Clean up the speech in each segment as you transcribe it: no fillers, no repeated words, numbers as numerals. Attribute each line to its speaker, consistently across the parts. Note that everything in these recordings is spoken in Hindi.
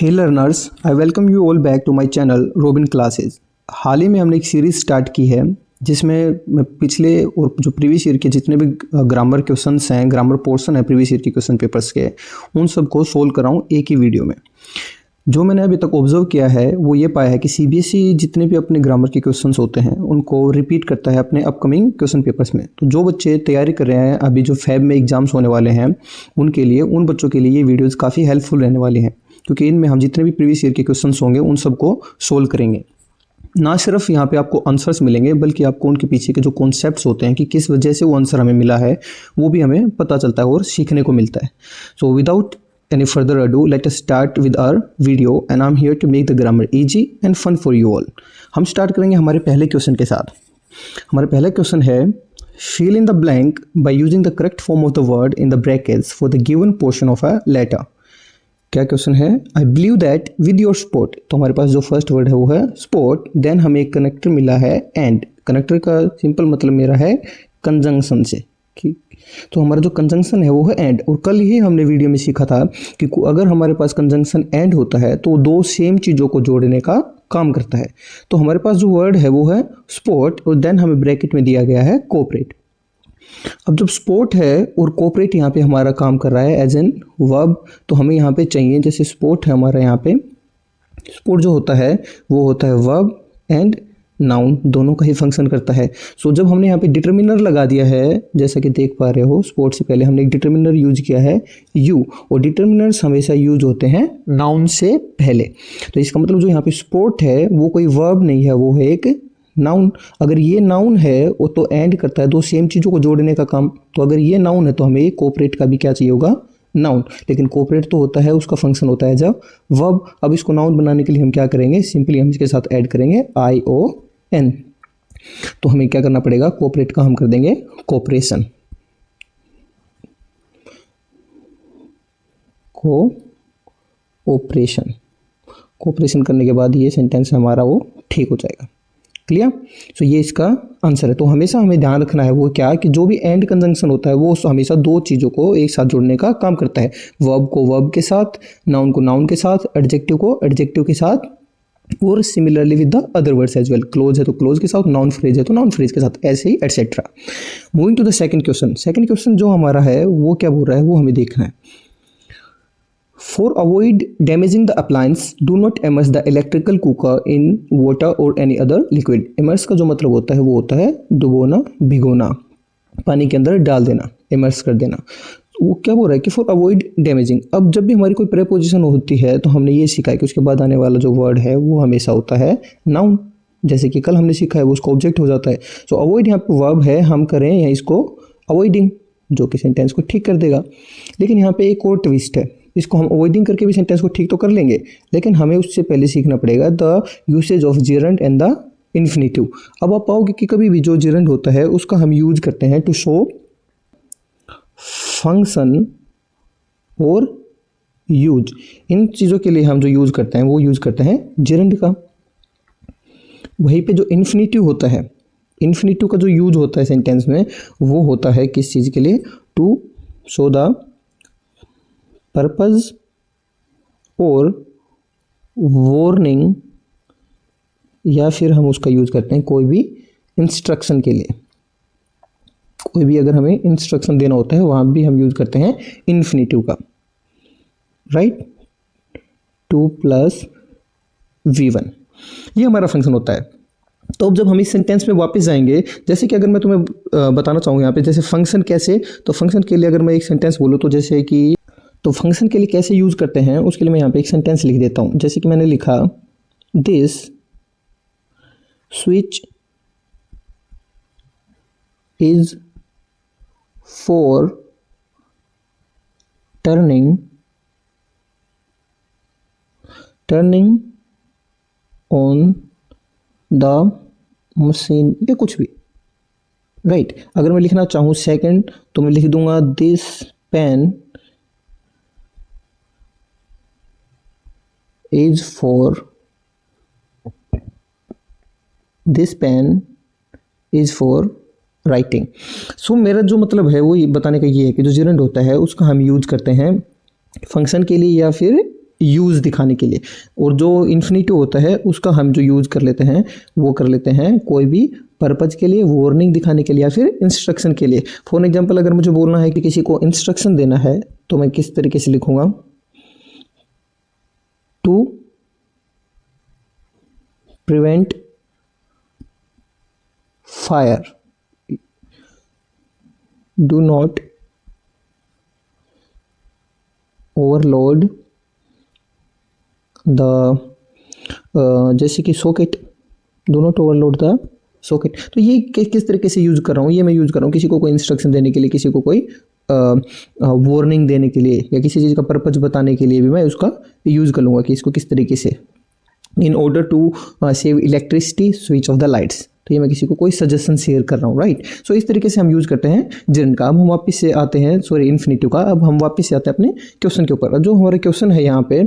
Speaker 1: Hey learners, I welcome you all back to my channel Robin classes. हाल ही में हमने एक सीरीज़ स्टार्ट की है जिसमें मैं पिछले और जो प्रीवियस ईयर के जितने भी ग्रामर क्वेश्चंस हैं, ग्रामर पोर्शन है प्रीवियस ईयर के क्वेश्चन पेपर्स के, उन सबको सोल्व कर रहा हूँ एक ही वीडियो में। जो मैंने अभी तक ऑब्जर्व किया है वो ये पाया है कि सीबीएसई जितने भी अपने ग्रामर के क्वेश्चंस होते हैं उनको रिपीट करता है अपने अपकमिंग क्वेश्चन पेपर्स में। तो जो बच्चे तैयारी कर रहे हैं, अभी जो फेब में एग्जाम्स होने वाले हैं उनके लिए, उन बच्चों के लिए ये वीडियोज़ काफ़ी हेल्पफुल रहने वाली हैं, क्योंकि इनमें हम जितने भी प्रीवियस ईयर के क्वेश्चंस होंगे उन सबको सोल्व करेंगे। ना सिर्फ यहाँ पे आपको आंसर्स मिलेंगे बल्कि आपको उनके पीछे के जो कॉन्सेप्ट्स होते हैं कि किस वजह से वो आंसर हमें मिला है वो भी हमें पता चलता है और सीखने को मिलता है। So without any further ado, let us start with our video and I'm here to make the grammar easy and fun for you all. हम स्टार्ट करेंगे हमारे पहले क्वेश्चन के साथ। हमारा पहला क्वेश्चन है fill in the blank by using the correct form of the word in the brackets for the given portion of a letter. क्या क्वेश्चन है? I believe that with your sport, तो हमारे पास जो फर्स्ट वर्ड है वो है sport, देन हमें एक कनेक्टर मिला है and। कनेक्टर का सिंपल मतलब मेरा है कंजंक्शन से, तो हमारा जो कंजंक्शन है वो है एंड। और कल ही हमने वीडियो में सीखा था कि अगर हमारे पास कंजंक्शन एंड होता है तो दो सेम चीज़ों को जोड़ने का काम करता है। तो हमारे पास जो वर्ड है वो है स्पोर्ट और देन हमें ब्रैकेट में दिया गया है कोऑपरेट। अब जब स्पोर्ट है और कोऑपरेट यहाँ पे हमारा काम कर रहा है एज एन वर्ब, तो हमें यहाँ पे चाहिए, जैसे स्पोर्ट है हमारा, यहाँ पे स्पोर्ट जो होता है वो होता है वर्ब एंड नाउन, दोनों का ही फंक्शन करता है। सो जब हमने यहाँ पे डिटर्मिनर लगा दिया है, जैसा कि देख पा रहे हो, स्पोर्ट से पहले हमने एक डिटर्मिनर यूज किया है यू, और डिटर्मिनर्स हमेशा यूज होते हैं नाउन से पहले। तो इसका मतलब जो यहाँ पे स्पोर्ट है वो कोई वर्ब नहीं है, वो है एक नाउन। अगर ये नाउन है वो तो एंड करता है दो सेम चीज़ों को जोड़ने का काम। तो अगर ये नाउन है तो हमें कोऑपरेट का भी क्या चाहिए होगा? नाउन। लेकिन कोऑपरेट तो होता है, उसका फंक्शन होता है जब वर्ब। अब इसको नाउन बनाने के लिए हम क्या करेंगे? सिंपली हम इसके साथ ऐड करेंगे ION। तो हमें क्या करना पड़ेगा? कोऑपरेट का हम कर देंगे कोऑपरेशन। कोऑपरेशन करने के बाद ये सेंटेंस हमारा वो ठीक हो जाएगा। क्लियर? सो ये इसका आंसर है। तो हमेशा हमें ध्यान रखना है वो क्या, कि जो भी एंड कंजंक्शन होता है वो हमेशा दो चीज़ों को एक साथ जोड़ने का काम करता है। वर्ब को वर्ब के साथ, नाउन को नाउन के साथ, एडजेक्टिव को एडजेक्टिव के साथ, और similarly with the other words as well. Close है तो क्लोज के साथ, नाउन फ्रेज है तो नाउन फ्रेज के साथ, ऐसे ही etcetera. Moving to the second question. Second question जो हमारा है वो क्या बोल रहा है वो हमें देखना है। For avoid damaging the appliance, do not immerse the electrical cooker in water or any other liquid. Immerse का जो मतलब होता है वो होता है डुबोना, भिगोना, पानी के अंदर डाल देना, इमर्स कर देना। वो क्या बोल रहा है कि फॉर अवॉइड डैमेजिंग। अब जब भी हमारी कोई प्रेपोजिशन होती है तो हमने ये सीखा है कि उसके बाद आने वाला जो वर्ड है वो हमेशा होता है नाउन। जैसे कि कल हमने सीखा है वो उसका ऑब्जेक्ट हो जाता है। सो अवॉइड यहाँ पे वर्ब है, हम करें या इसको अवॉइडिंग, जो कि सेंटेंस को ठीक कर देगा। लेकिन यहाँ पे एक और ट्विस्ट है, इसको हम अवॉइडिंग करके भी सेंटेंस को ठीक तो कर लेंगे, लेकिन हमें उससे पहले सीखना पड़ेगा the usage of gerund and the infinitive. अब आप पाओगे कि कभी भी जो जेरंड होता है उसका हम यूज करते हैं टू शो फंक्शन और यूज। इन चीज़ों के लिए हम जो यूज करते हैं वो यूज करते हैं जेरंड का। वहीं पे जो इन्फिनिटिव होता है, इन्फिनिटिव का जो यूज होता है सेंटेंस में वो होता है किस चीज़ के लिए? टू शो द पर्पज और वार्निंग, या फिर हम उसका यूज करते हैं कोई भी इंस्ट्रक्शन के लिए। कोई भी अगर हमें इंस्ट्रक्शन देना होता है वहाँ भी हम यूज करते हैं इन्फिनिटिव का, राइट? 2 + V1 ये हमारा फंक्शन होता है। तो अब जब हम इस सेंटेंस में वापस जाएंगे, जैसे कि अगर मैं तुम्हें बताना चाहूँ यहाँ पे जैसे फंक्शन कैसे, तो फंक्शन के लिए अगर मैं एक सेंटेंस बोलूँ तो जैसे कि, तो फंक्शन के लिए कैसे यूज करते हैं उसके लिए मैं यहाँ पे एक सेंटेंस लिख देता हूँ। जैसे कि मैंने लिखा this switch is for turning on the machine, या कुछ भी, राइट? अगर मैं लिखना चाहूँ सेकंड तो मैं लिख दूंगा this pen is for writing. So मेरा जो मतलब है वो ये बताने का ये है कि जो जेरंड होता है उसका हम यूज करते हैं फंक्शन के लिए या फिर यूज़ दिखाने के लिए, और जो इन्फिनिटिव होता है उसका हम जो यूज़ कर लेते हैं वो कर लेते हैं कोई भी पर्पज़ के लिए, वार्निंग दिखाने के लिए या फिर इंस्ट्रक्शन के लिए। फॉर एग्जांपल अगर मुझे बोलना है कि किसी को इंस्ट्रक्शन देना है तो मैं किस तरीके से लिखूंगा, to prevent fire, do not overload the जैसे कि socket, do not overload the socket. तो ये किस तरीके से यूज़ कर रहा हूँ, ये मैं यूज़ कर रहा हूँ किसी को कोई इंस्ट्रक्शन देने के लिए, किसी को कोई वार्निंग देने के लिए, या किसी चीज़ का पर्पज बताने के लिए भी मैं उसका यूज़ कर लूँगा कि इसको किस तरीके से, in order to save electricity switch off the lights. तो ये मैं किसी को कोई सजेशन शेयर कर रहा हूँ, राइट। सो इस तरीके से हम यूज़ करते हैं जेरंड का। अब हम वापस से आते हैं, सॉरी इन्फिनिटिव का, अब हम वापस से आते हैं अपने क्वेश्चन के ऊपर। जो हमारा क्वेश्चन है यहाँ पे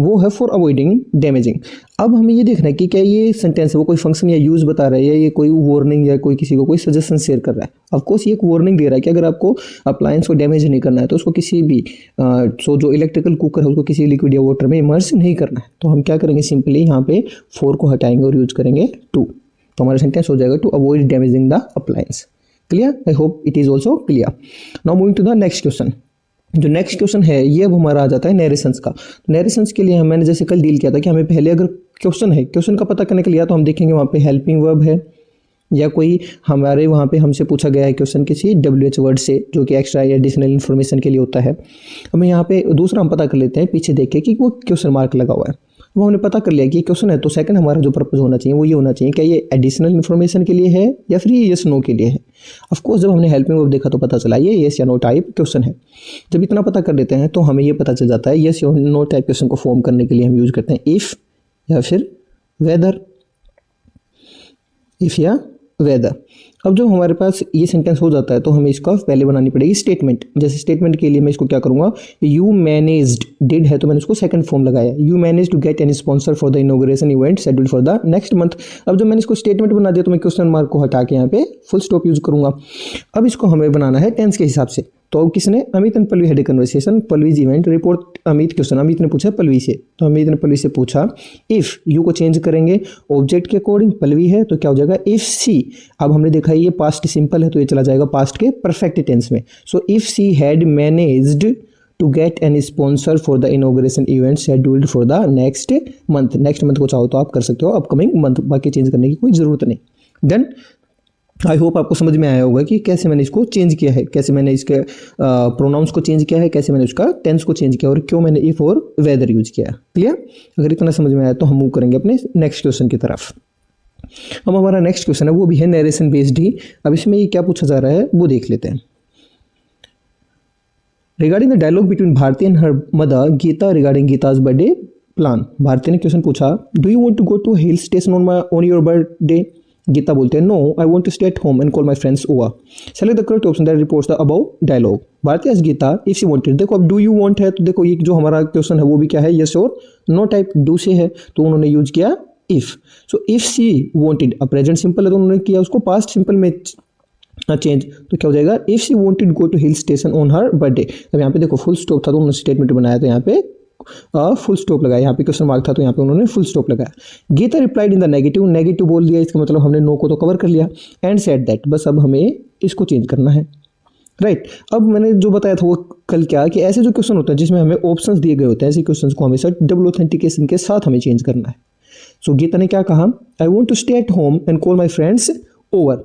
Speaker 1: वो है फॉर अवॉइडिंग डैमेजिंग। अब हमें ये देखना है कि क्या ये सेंटेंस है वो कोई फंक्शन या यूज़ बता रहा है या ये कोई वार्निंग या कोई किसी को कोई सजेशन शेयर कर रहा है। ऑफकोर्स ये एक वार्निंग दे रहा है कि अगर आपको अप्लायंस को डैमेज नहीं करना है तो उसको किसी भी जो इलेक्ट्रिकल कुकर है उसको किसी लिक्विड या वाटर में इमर्स नहीं करना है। तो हम क्या करेंगे, सिंपली यहाँ पे 4 को हटाएंगे और यूज करेंगे 2, तो हमारा सेंटेंस हो जाएगा to avoid damaging the appliance. Clear, I hope it is also clear. Now moving to the next question. जो नेक्स्ट क्वेश्चन है ये अब हमारा आ जाता है नरेशंस का। नरेशंस के लिए मैंने जैसे कल डील किया था कि हमें पहले अगर क्वेश्चन है, क्वेश्चन का पता करने के लिए तो हम देखेंगे वहाँ पे हेल्पिंग वर्ब है या कोई हमारे वहाँ पे हमसे पूछा गया है क्वेश्चन किसी WH वर्ड से जो कि एक्स्ट्रा या एडिशनल इन्फॉर्मेशन के लिए होता है। हमें यहाँ पे दूसरा हम पता कर लेते हैं पीछे देख के कि वो क्वेश्चन मार्क लगा हुआ है। वो हमने पता कर लिया कि क्वेश्चन है, तो सेकंड हमारा जो पर्पस होना चाहिए वो ये होना चाहिए क्या ये एडिशनल इन्फॉर्मेशन के लिए है या फिर ये यस नो के लिए है। ऑफकोर्स जब हमने हेल्पिंग वर्ब देखा तो पता चला ये यस या नो टाइप क्वेश्चन है। जब इतना पता कर लेते हैं तो हमें ये पता चल जाता है यस या नो टाइप क्वेश्चन को फॉर्म करने के लिए हम यूज करते हैं इफ़ या फिर वेदर, इफ़ या वेदर। अब जब हमारे पास ये सेंटेंस हो जाता है तो हमें इसका पहले बनानी पड़ेगी स्टेटमेंट। जैसे स्टेटमेंट के लिए मैं इसको क्या करूँगा, यू मैनेज्ड, डिड है तो मैंने उसको सेकंड फॉर्म लगाया, you manage to get an sponsor for the inauguration event scheduled for the next month. अब जब मैंने इसको स्टेटमेंट बना दिया तो मैं क्वेश्चन मार्क को हटा के यहाँ पे फुल स्टॉप यूज करूँगा। अब इसको हमें बनाना है टेंस के हिसाब से। तो किसने, Amit and Pallavi had a conversation, Pallavi's event report Amit question, Amit ने पूछा पल्लवी से, तो अमित ने पल्लवी से पूछा इफ़, यू को चेंज करेंगे ऑब्जेक्ट के अकॉर्डिंग, पल्लवी है तो क्या हो जाएगा इफ़ सी। अब हमने देखा ये पास्ट सिंपल है तो ये चला जाएगा पास्ट के परफेक्ट टेंस में। So if she had managed to get an sponsor for the inauguration event scheduled for the next month. Next month को चाहो तो आप कर सकते हो, अपकमिंग मंथ, बाकी चेंज करने की कोई ज़रूरत नहीं। डन। आई होप आपको समझ में आया होगा कि कैसे मैंने इसको चेंज किया है, कैसे मैंने इसके प्रोनाउंस को चेंज किया है, कैसे मैंने उसका टेंस को चेंज किया और क्यों मैंने इफ और वेदर यूज किया। क्लियर, अगर इतना समझ में आया तो हम मूव करेंगे अपने नेक्स्ट क्वेश्चन की तरफ। अब हमारा नेक्स्ट क्वेश्चन है वो भी है नरेशन बेस्ड ही। अब इसमें ये क्या पूछा जा रहा है वो देख लेते हैं। Regarding the dialogue between Bharti and her mother Geeta regarding Geeta's birthday plan. Bharti ने क्वेश्चन पूछा, do you want to go to hill station on your birthday. Geeta बोलते हैं, no I want to stay at home and call my friends over. Select the correct option that reports the above dialogue. Bharti asked Geeta if she wanted. देखो अब डू यू वांट है तो देखो ये जो हमारा क्वेश्चन है वो भी क्या है, यस और नो टाइप डू से है तो उन्होंने यूज किया if. So if she wanted, अब प्रेजेंट सिंपल है तो उन्होंने किया उसको पास्ट सिंपल में चेंज, तो क्या हो जाएगा if she wanted go to hill station on her birthday. अब यहाँ पे देखो फुल स्टॉप था तो उन्होंने स्टेटमेंट बनाया तो यहाँ पे फुल स्टॉप लगाया, यहाँ पे क्वेश्चन मार्क था तो यहाँ पे उन्होंने फुल स्टॉप लगाया। Geeta replied in the negative, negative बोल दिया इसका मतलब हमने नो को तो कवर कर लिया, एंड सेड दैट, बस अब हमें इसको चेंज करना है। राइट अब मैंने जो बताया था वो कल क्या कि ऐसे जो क्वेश्चन होते हैं जिसमें हमें ऑप्शंस दिए गए होते हैं ऐसे क्वेश्चंस को हमेशा डबल ऑथेंटिकेशन के साथ हमें चेंज करना है। सो गीता ने क्या कहा, I want to stay at home and call my friends over.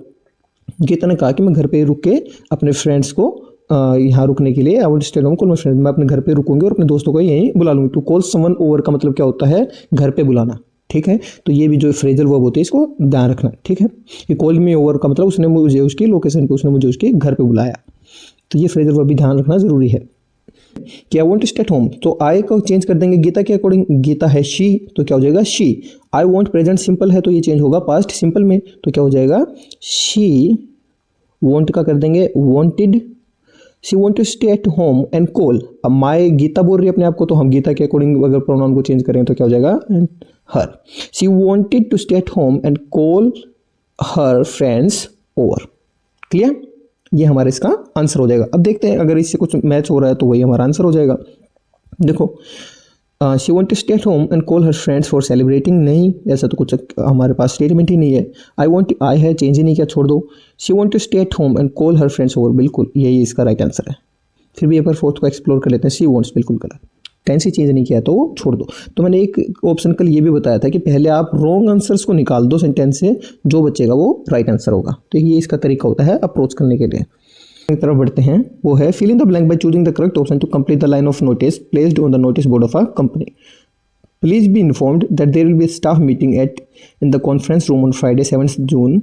Speaker 1: Geeta ने कहा कि मैं घर पे रुक के अपने फ्रेंड्स को यहाँ रुकने के लिए, I want to stay home call my friends, मैं अपने घर पे रुकूंगी और अपने दोस्तों को यहीं बुला लूँगी। टू कॉल समवन ओवर का मतलब क्या होता है, घर पे बुलाना। ठीक है, तो ये भी जो फ्रेजल वर्ब होते हैं इसको ध्यान रखना। ठीक है, ये कॉल मी ओवर का मतलब उसने मुझे उसकी लोकेशन पे, उसने मुझे उसके घर पे बुलाया, तो ये फ्रेजल वर्ब भी ध्यान रखना जरूरी है। कि I want to stay at home, तो आई को चेंज कर देंगे गीता के अकॉर्डिंग, गीता है शी तो क्या हो जाएगा she. I want present simple है तो ये चेंज होगा पास्ट सिंपल में, तो क्या हो जाएगा शी वॉन्ट का कर देंगे wanted. She want to stay at home and call, अब माई गीता बोल रही है अपने आप को तो हम गीता के अकॉर्डिंग अगर प्रोनाउन को चेंज करें तो क्या हो जाएगा her. She wanted to stay at home and call her friends over. Clear, ये हमारा इसका आंसर हो जाएगा। अब देखते हैं अगर इससे कुछ मैच हो रहा है तो वही हमारा आंसर हो जाएगा। देखो she want to stay at home and call her friends for celebrating, नहीं ऐसा तो कुछ हमारे पास स्टेटमेंट ही नहीं है। आई है चेंज ही नहीं किया, छोड़ दो। She want to stay at home and call her friends over, बिल्कुल यही इसका राइट आंसर है। फिर भी एक बार फोर्थ को एक्सप्लोर कर लेते हैं। शी वॉन्ट्स बिल्कुल गलत, टेंस ही चेंज नहीं किया तो वो छोड़ दो। तो मैंने एक ऑप्शन कल ये भी बताया था कि पहले आप रॉन्ग आंसर्स को निकाल दो सेंटेंस से, जो बचेगा वो राइट आंसर होगा। तो ये इसका तरीका होता है अप्रोच करने के लिए। एक तरफ बढ़ते हैं, वो है fill in the blank by choosing the correct option to complete the line of notice placed on the notice board of a company. Please be informed that there will be a staff meeting in the conference room on Friday 7th June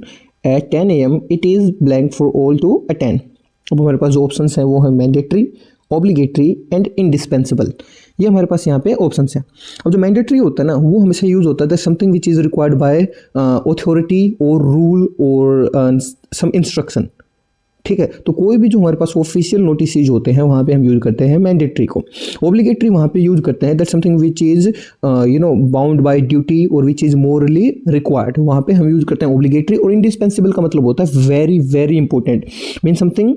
Speaker 1: at 10 AM. It is blank for all to attend. अब हमारे पास जो ऑप्शंस हैं वो है मैंडेटरी, ऑब्लिगेटरी एंड इंडिस्पेंसिबल। ये हमारे पास यहाँ पे ऑप्शंस हैं। अब जो मैंडेटरी होता है ना, वो हमेशा यूज़ होता है something which is required by authority और रूल और सम इंस्ट्रक्शन, ठीक है। तो कोई भी जो हमारे पास ऑफिशियल नोटिस होते हैं वहाँ पे हम यूज़ करते हैं मैंडेटरी को। ऑब्लिगेटरी वहाँ पे यूज़ करते हैं that something which is bound by duty और विच इज़ मोरली रिक्वायर्ड, वहाँ पे हम यूज़ करते हैं ऑब्लिगेटरी। और इंडिस्पेंसिबल का मतलब होता है very very important, mean something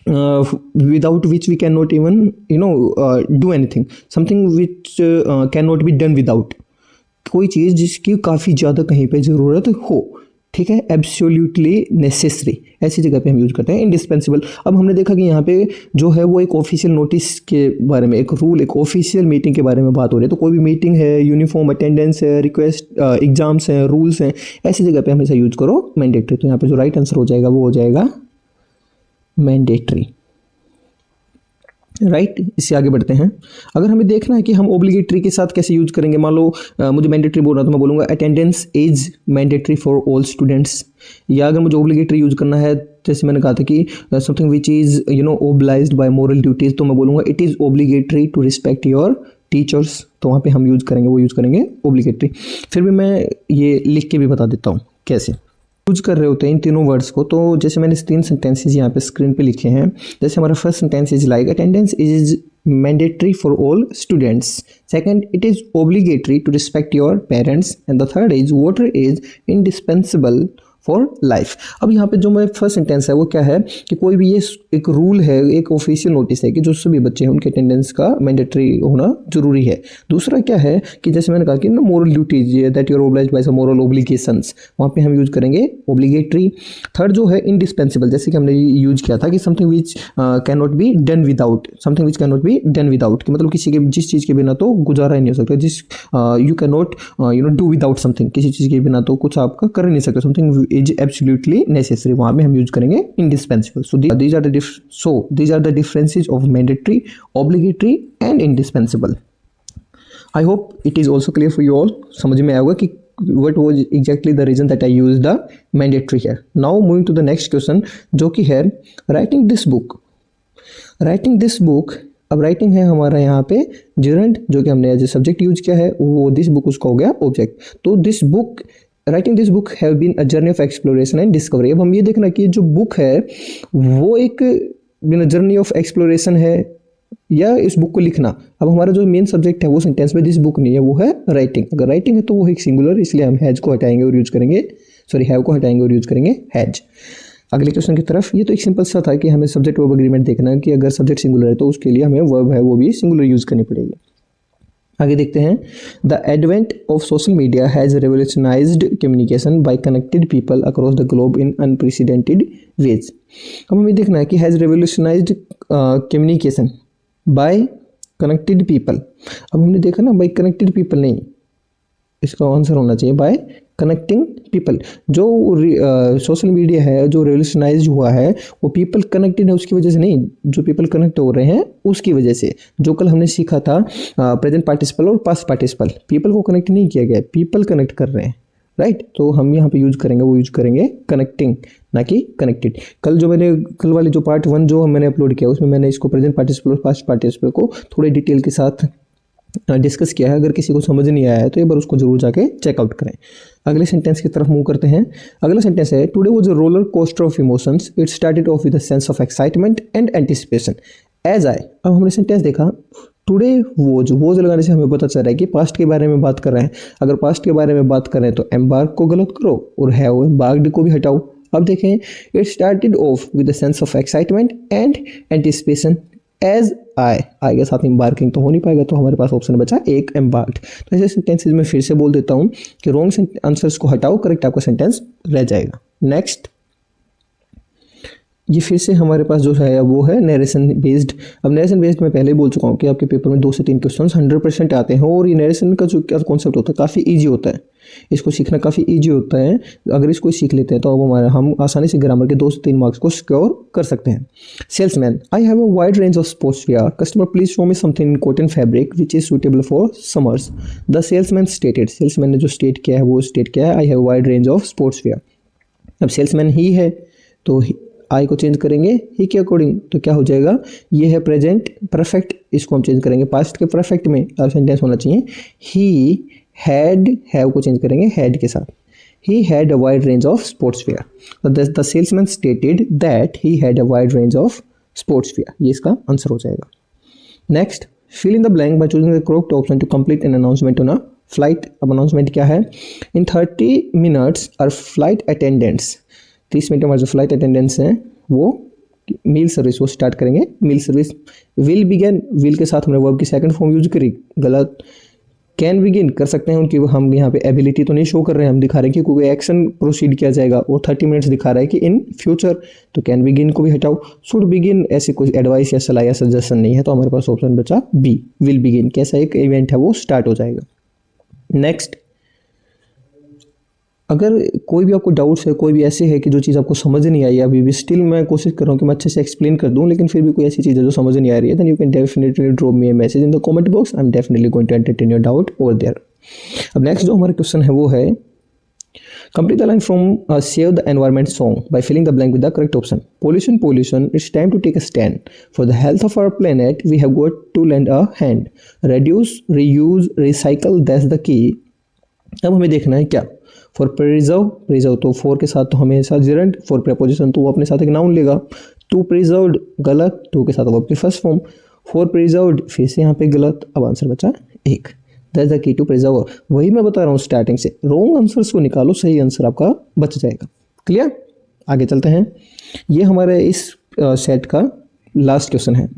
Speaker 1: without which we cannot even do anything, something which cannot be done without, कोई चीज़ जिसकी काफ़ी ज़्यादा कहीं पे ज़रूरत हो, ठीक है। एब्सोल्युटली नेसेसरी, ऐसी जगह पे हम यूज़ करते हैं इंडिस्पेंसिबल। अब हमने देखा कि यहाँ पे जो है वो एक ऑफिशियल नोटिस के बारे में, एक रूल, एक ऑफिशियल मीटिंग के बारे में बात हो रही है। तो कोई भी मीटिंग है, यूनिफॉर्म अटेंडेंस है, रिक्वेस्ट एग्जाम्स हैं, रूल्स हैं, ऐसी जगह पे हमेशा यूज़ करो मैंडेटरी। तो यहाँ पे जो राइट आंसर हो जाएगा वो हो जाएगा मैंडेटरी, राइट। इससे आगे बढ़ते हैं। अगर हमें देखना है कि हम ऑब्लिगेटरी के साथ कैसे यूज करेंगे, मान लो मुझे मैंडेटरी बोल रहा तो मैं बोलूँगा attendance is mandatory for all students. या अगर मुझे ऑब्लिगेटरी यूज करना है, जैसे मैंने कहा था कि something which is obliged by moral duties, तो मैं बोलूँगा it is obligatory to respect your teachers. तो वहाँ पे हम यूज़ करेंगे, वो यूज़ करेंगे ऑब्लिगेटरी। फिर भी मैं ये लिख के भी बता देता हूँ कैसे यूज कर रहे होते हैं इन तीनों वर्ड्स को। तो जैसे मैंने 3 सेंटेंसेस यहाँ पे स्क्रीन पे लिखे हैं। जैसे हमारा first sentence is like attendance is mandatory for all students. Second, it is obligatory to respect your parents. And the third is water is indispensable for life. अब यहाँ पे जो मेरा फर्स्ट सेंटेंस है वो क्या है कि कोई भी ये एक रूल है, एक ऑफिशियल नोटिस है कि जो सभी बच्चे हैं उनके अटेंडेंस का मैंडेटरी होना जरूरी है। दूसरा क्या है कि जैसे मैंने कहा कि ना moral duties that you're obliged by some moral obligations, वहाँ पे हम यूज करेंगे ऑब्लिगेटरी। थर्ड जो है इंडिस्पेंसिबल, जैसे कि हमने यूज किया था कि something which can not be done without, something which can not be done without, कि मतलब किसी के जिस चीज़ के बिना तो गुजारा ही नहीं हो सकता, जिस you can not do without something, किसी चीज़ के बिना तो कुछ आपका कर ही नहीं सकते, समथिंग इज एब्सोल्युटली नेसेसरी, वहाँ में हम यूज करेंगे indispensable. So these are the differences of mandatory, obligatory and indispensable. I hope it is also clear for you all, समझ में आएगा कि what was exactly the reason that I used the mandatory here. Now moving to the next question, जो कि है writing this book. Writing this book, अब राइटिंग है हमारा यहाँ पे gerund, जो कि हमने एज ए सब्जेक्ट यूज किया है, वो दिस बुक उसका हो गया ऑब्जेक्ट। तो this book, writing this book have been a journey of exploration and discovery. अब हम ये देखना कि जो बुक है वो एक जर्नी ऑफ एक्सप्लोरेशन है या इस बुक को लिखना। अब हमारा जो मेन सब्जेक्ट है वो सेंटेंस में दिस बुक नहीं है, वो है राइटिंग। अगर राइटिंग है तो वो एक सिंगुलर, इसलिए हम हैज को हटाएंगे और यूज करेंगे, सॉरी हैव को हटाएंगे और यूज करेंगे हैज। अगले क्वेश्चन की तरफ, ये तो एक सिंपल सा था कि हमें सब्जेक्ट वर्ब एग्रीमेंट देखना है कि अगर सब्जेक्ट सिंगुलर है तो उसके लिए हमें वर्ब है वो भी सिंगुलर यूज करनी पड़ेगी। आगे देखते हैं, the advent of social media has revolutionised communication by connected people across the globe in unprecedented ways. अब हमें देखना है कि has revolutionised communication by connected people. अब हमने देखा ना बाय कनेक्टेड पीपल नहीं, इसका आंसर होना चाहिए बाय कनेक्टिंग पीपल। जो सोशल मीडिया है जो रेवोल्यूशनाइज हुआ है वो पीपल कनेक्टेड है उसकी वजह से नहीं, जो पीपल कनेक्ट हो रहे हैं उसकी वजह से। जो कल हमने सीखा था प्रेजेंट पार्टिसिपल और पास्ट पार्टिसिपल, पीपल को कनेक्ट नहीं किया गया, पीपल कनेक्ट कर रहे हैं, राइट। तो हम यहाँ पे यूज करेंगे, वो यूज करेंगे कनेक्टिंग ना कि कनेक्टेड। कल वाले जो पार्ट 1 जो मैंने अपलोड किया उसमें मैंने इसको प्रेजेंट पार्टिसिपल और पास्ट पार्टिसिपल को थोड़े डिटेल के साथ डिस्कस किया है। अगर किसी को समझ नहीं आया है तो एक बार उसको जरूर जाके चेकआउट करें। अगले सेंटेंस की तरफ मूव करते हैं। अगला सेंटेंस है, today was a roller coaster of emotions, it started off with a sense of excitement and anticipation as I. अब हमने सेंटेंस देखा, टुडे वोज लगाने से हमें पता चल रहा है कि पास्ट के बारे में बात कर रहे हैं। अगर पास्ट के बारे में बात कर रहे हैं तो एम्बार्क को गलत करो और हैव एम्बार्क्ड को भी हटाओ। अब देखें, it started off with a sense of excitement and anticipation as I के साथ एम्बार्किंग तो हो नहीं पाएगा, तो हमारे पास ऑप्शन बचा एक एम्बार्क्ड। तो ऐसे सेंटेंसेज में फिर से बोल देता हूँ कि रॉन्ग आंसर्स को हटाओ, करेक्ट आपका सेंटेंस रह जाएगा। नेक्स्ट, ये फिर से हमारे पास जो है वो है नरेशन बेस्ड। अब नरेशन बेस्ड मैं पहले ही बोल चुका हूँ कि आपके पेपर में 2 से 3 क्वेश्चंस 100% आते हैं, और ये नरेशन का जो क्या कॉन्सेप्ट होता है काफ़ी इजी होता है, इसको सीखना काफ़ी इजी होता है। अगर इसको सीख लेते हैं तो अब हम आसानी से ग्रामर के 2 से 3 मार्क्स को सिक्योर कर सकते हैं। Salesman, I have a wide range of sports wear, customer please show me something in cotton fabric which is suitable for summers. The salesman stated, salesman ने जो स्टेट किया है वो स्टेट किया है I have wide range of sports wear. अब सेल्समैन ही है तो आई को चेंज करेंगे ही के अकॉर्डिंग, तो क्या हो जाएगा, ये है प्रेजेंट परफेक्ट, इसको हम चेंज करेंगे पास्ट के परफेक्ट में। अब सेंटेंस होना चाहिए ही हैड, हैव को चेंज करेंगे हैड के साथ, he had a wide range of sportswear. The salesman stated that he had a wide range of sportswear, ये इसका आंसर हो जाएगा। Next, fill in the blank by choosing the correct option to complete an announcement on a flight. अब अनाउंसमेंट क्या है, in 30 minutes our flight attendants, 30 minute हमारे जो फ्लाइट अटेंडेंट्स हैं वो मील सर्विस वो स्टार्ट करेंगे। मील सर्विस विल बिगन, विल के साथ हमने वर्ब की सेकंड फॉर्म यूज करी, गलत। कैन बिगिन कर सकते हैं उनकी, हम यहाँ पे एबिलिटी तो नहीं शो कर रहे हैं, हम दिखा रहे हैं कि कोई एक्शन प्रोसीड किया जाएगा, और 30 मिनट्स दिखा रहा है कि इन फ्यूचर, तो कैन बिगिन को भी हटाओ। शुड बिगिन ऐसी कोई एडवाइस या सलाह या सजेशन नहीं है, तो हमारे पास ऑप्शन बचा बी, विल बिगिन, कैसा एक इवेंट है वो स्टार्ट हो जाएगा। नेक्स्ट, अगर कोई भी आपको डाउट्स है, कोई भी ऐसे है कि जो चीज़ आपको समझ नहीं आई, अभी भी स्टिल मैं कोशिश कर रहा हूँ कि मैं अच्छे से एक्सप्लेन कर दूँ, लेकिन फिर भी कोई ऐसी चीज़ है जो समझ नहीं आ रही है, then you can definitely drop me a message in the comment box, I am definitely going to entertain your doubt over there. अब नेक्स्ट जो हमारा क्वेश्चन है वो है, complete the line from Save the Environment song by filling the blank with the correct option. Pollution, pollution, it's time to take a stand. For the health of our planet, we have got to lend a hand. Reduce, reuse, recycle, that's the key. अब हमें देखना है क्या, फॉर प्रिजर्व, प्रिजर्व तो फॉर के साथ तो हमेशा जिरेंट, फॉर प्रपोजिशन तो वो अपने साथ एक नाउन लेगा, टू प्रिजर्व्ड गलत, टू के साथ वर्ब की फर्स्ट फॉर्म, फॉर प्रिजर्व्ड फिर से यहाँ पे गलत, अब आंसर बचा एक, that's the key to preserve. वही मैं बता रहा हूँ स्टार्टिंग से, रॉन्ग आंसर्स को निकालो, सही आंसर आपका बच जाएगा। क्लियर, आगे चलते हैं। ये हमारे इस सेट का लास्ट क्वेश्चन है।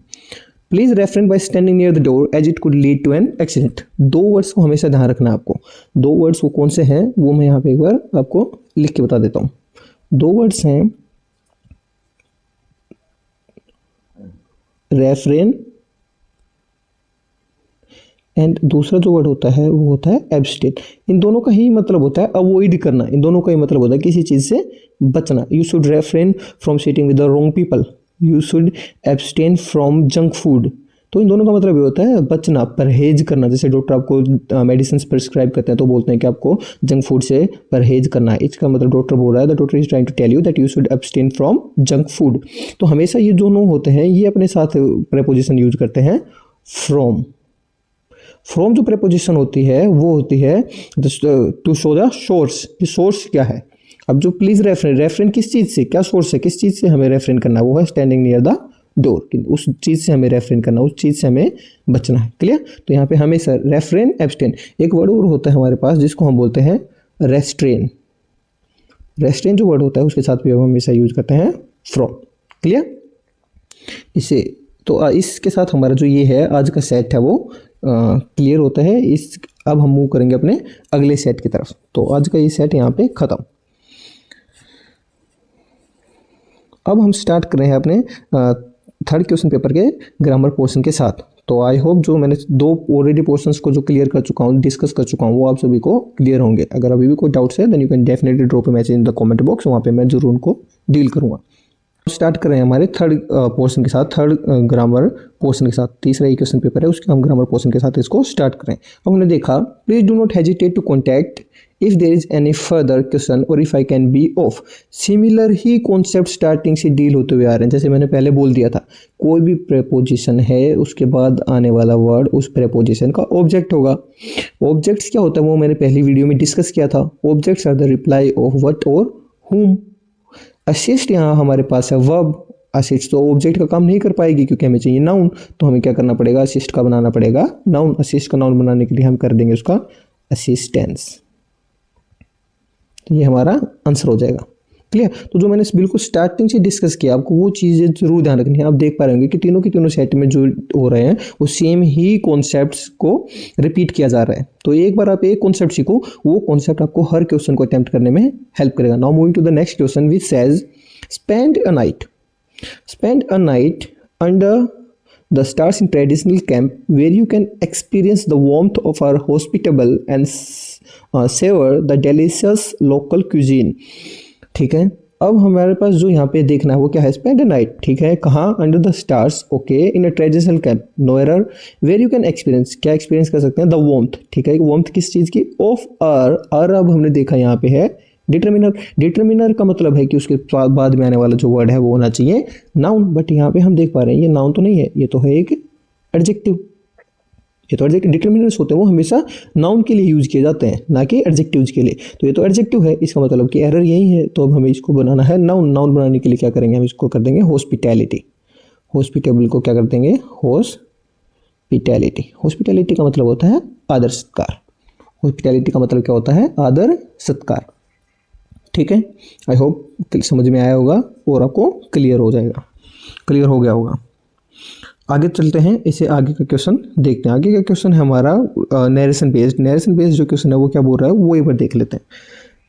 Speaker 1: Please reference by standing near the door as it could lead to an accident. 2 words को हमेशा ध्यान रखना है आपको, 2 वर्ड्स वो कौन से हैं वो मैं यहाँ पे एक बार आपको लिख के बता देता हूँ। 2 वर्ड्स हैं रेफरेन, एंड दूसरा जो वर्ड होता है वो होता है एब्स्टेन। इन दोनों का ही मतलब होता है अवॉइड करना, इन दोनों का ही मतलब होता है किसी चीज़ से बचना। You should refrain from sitting with the wrong people, you should abstain from junk food. तो इन दोनों का मतलब ये होता है बचना, परहेज करना। जैसे डॉक्टर आपको मेडिसिन प्रिस्क्राइब करते हैं तो बोलते हैं कि आपको जंक फूड से परहेज करना है, इसका मतलब डॉक्टर बोल रहा है, the doctor is trying to tell you that you should abstain from junk food. तो हमेशा ये दोनों होते हैं, ये अपने साथ प्रेपोजिशन यूज करते हैं फ्रॉम। फ्रॉम जो प्रेपोजिशन होती है वो होती है टू शो द सोर्स, कि सोर्स क्या है। अब जो प्लीज रेफरेंस किस चीज़ से, क्या सोर्स है, किस चीज़ से हमें रेफरेंस करना है, वो है स्टैंडिंग नियर द डोर, उस चीज़ से हमें रेफरेंस करना, उस चीज़ से हमें बचना है। क्लियर, तो यहाँ पे हमेशा रेफरेंस एब्सटेन। एक वर्ड और होता है हमारे पास जिसको हम बोलते हैं रेस्ट्रेन। रेस्ट्रेन जो वर्ड होता है उसके साथ भी हम हमेशा यूज करते हैं फ्रॉम। क्लियर, इसे तो इसके साथ हमारा जो ये है आज का सेट है वो क्लियर होता है। इस अब हम मूव करेंगे अपने अगले सेट की तरफ। तो आज का ये सेट यहाँ पे ख़त्म। अब हम स्टार्ट कर रहे हैं अपने 3rd क्वेश्चन पेपर के ग्रामर पोर्शन के साथ। तो आई होप जो मैंने 2 ऑलरेडी पोर्शंस को जो क्लियर कर चुका हूँ, डिस्कस कर चुका हूँ, वो आप सभी को क्लियर होंगे। अगर अभी भी कोई डाउट्स है then you can definitely drop a message in the comment box, वहाँ पे मैं जरूर उनको डील करूँगा। स्टार्ट कर रहे हैं हमारे 3rd पोर्शन के साथ, 3rd ग्रामर पोर्शन के साथ। तीसरा ही क्वेश्चन पेपर है, उसके हम ग्रामर पोर्शन के साथ इसको स्टार्ट करें। अब हमने देखा, please do not hesitate to contact if there is any further question और if I can be of. Similar ही कॉन्सेप्ट स्टार्टिंग से डील होते हुए आ रहे हैं। जैसे मैंने पहले बोल दिया था, कोई भी प्रेपोजिशन है उसके बाद आने वाला वर्ड उस प्रेपोजिशन का ऑब्जेक्ट होगा। ऑब्जेक्ट्स क्या होता है वो मैंने पहली वीडियो में डिस्कस किया था। Objects are the reply of what or whom। Assist यहाँ हमारे पास है वर्ब। असिस्ट तो ऑब्जेक्ट का काम नहीं कर पाएगी क्योंकि हमें चाहिए नाउन, तो हमें क्या करना पड़ेगा, असिस्ट का बनाना पड़ेगा नाउन। असिस्ट का नाउन बनाने के लिए हम कर देंगे उसका असिस्टेंस। ये हमारा आंसर हो जाएगा। क्लियर। तो जो मैंने बिल्कुल स्टार्टिंग से डिस्कस किया, आपको वो चीज़ें जरूर ध्यान रखनी है। आप देख पा रहे होंगे कि तीनों के तीनों सेट में जो हो रहे हैं वो सेम ही कॉन्सेप्ट्स को रिपीट किया जा रहा है। तो एक बार आप एक कॉन्सेप्ट सीखो, वो कॉन्सेप्ट आपको हर क्वेश्चन को अटेम्प्ट करने में हेल्प करेगा। Now moving to the next question which says spend a night under the stars in traditional camp where you can experience the warmth of our hospitable and savor the delicious local cuisine। ठीक है, अब हमारे पास जो यहाँ पे देखना है वो क्या है, स्पेंड अ नाइट। ठीक है, कहाँ, under the stars, okay, in a traditional camp, no error, where you can experience, क्या एक्सपीरियंस कर सकते हैं, द वार्मथ। ठीक है, वार्मथ किस चीज़ की, ऑफ अर अब हमने देखा यहाँ पे है डिटर्मिनर। डिटर्मिनर का मतलब है कि उसके बाद में आने वाला जो वर्ड है वो होना चाहिए नाउन, बट यहाँ पे हम देख पा रहे हैं ये नाउन तो नहीं है, ये तो है एक एडजेक्टिव। ये तो एडजेक्टिव, डिटर्मिनर्स होते हैं वो हमेशा नाउन के लिए यूज किए जाते हैं, ना कि एडजेक्टिव्स के लिए। तो ये तो एडजेक्टिव है, इसका मतलब कि एरर यही है। तो अब हमें इसको बनाना है नाउन। नाउन बनाने के लिए क्या करेंगे, हम इसको कर देंगे हॉस्पिटैलिटी। हॉस्पिटेबल को क्या कर देंगे, हॉस्पिटैलिटी। हॉस्पिटैलिटी का मतलब होता है आदर सत्कार। हॉस्पिटैलिटी का मतलब क्या होता है, आदर सत्कार। ठीक है, आई होप समझ में आया होगा और आपको क्लियर हो जाएगा, क्लियर हो गया होगा। आगे चलते हैं, इसे आगे का क्वेश्चन देखते हैं। आगे का क्वेश्चन है हमारा नरेशन बेस्ड। नरेशन बेस्ड जो क्वेश्चन है वो क्या बोल रहा है वो एक बार देख लेते हैं।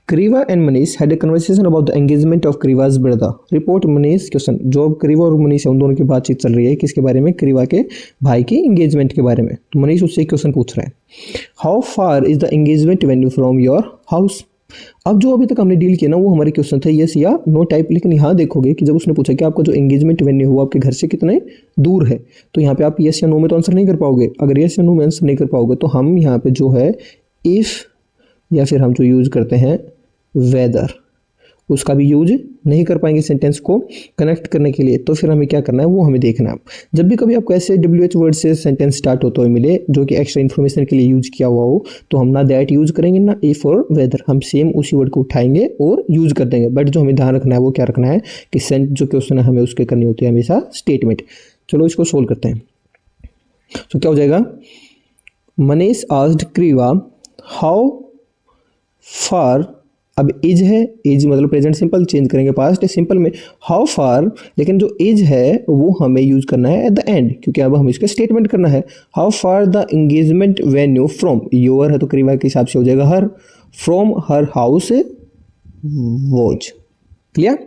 Speaker 1: Kriva and Manish had a conversation about the engagement of Kriva's brother. Report Manish, question जो अब क्रीवा और मनीष है उन दोनों की बातचीत चल रही है, किसके बारे में, क्रीवा के भाई की एंगेजमेंट के बारे में। तो मनीष उससे एक क्वेश्चन पूछ रहे हैं, how far is the engagement venue from your house. अब जो अभी तक हमने डील किया ना वो हमारे क्वेश्चन थे यस या नो टाइप, लेकिन यहाँ देखोगे कि जब उसने पूछा कि आपका जो एंगेजमेंट वेन्यू हो आपके घर से कितने दूर है, तो यहाँ पे आप यस या नो में तो आंसर नहीं कर पाओगे। अगर यस या नो में आंसर नहीं कर पाओगे तो हम यहाँ पे जो है इफ़ या फिर हम जो यूज़ करते हैं वेदर, उसका भी यूज नहीं कर पाएंगे सेंटेंस को कनेक्ट करने के लिए। तो फिर हमें क्या करना है वो हमें देखना है। जब भी कभी आपको ऐसे WH वर्ड से सेंटेंस स्टार्ट होते हुए मिले जो कि एक्स्ट्रा इन्फॉर्मेशन के लिए यूज किया हुआ हो, तो हम ना दैट यूज करेंगे ना इफ और वेदर, हम सेम उसी वर्ड को उठाएंगे और यूज कर देंगे। बट जो हमें ध्यान रखना है वो क्या रखना है कि जो क्वेश्चन है हमें उसके करनी होती है हमेशा स्टेटमेंट। चलो इसको सोल्व करते हैं। तो क्या हो जाएगा, मनीष आस्क्ड क्रीवा हाउ फार, अब इज है, इज मतलब प्रेजेंट सिंपल, चेंज करेंगे पास्ट सिंपल में, हाउ फार, लेकिन जो इज है वो हमें यूज करना है एट द एंड, क्योंकि अब हम इसका स्टेटमेंट करना है। How far the engagement venue from, your है तो क्रीवा के हिसाब से हो जाएगा her, from her house was. Clear,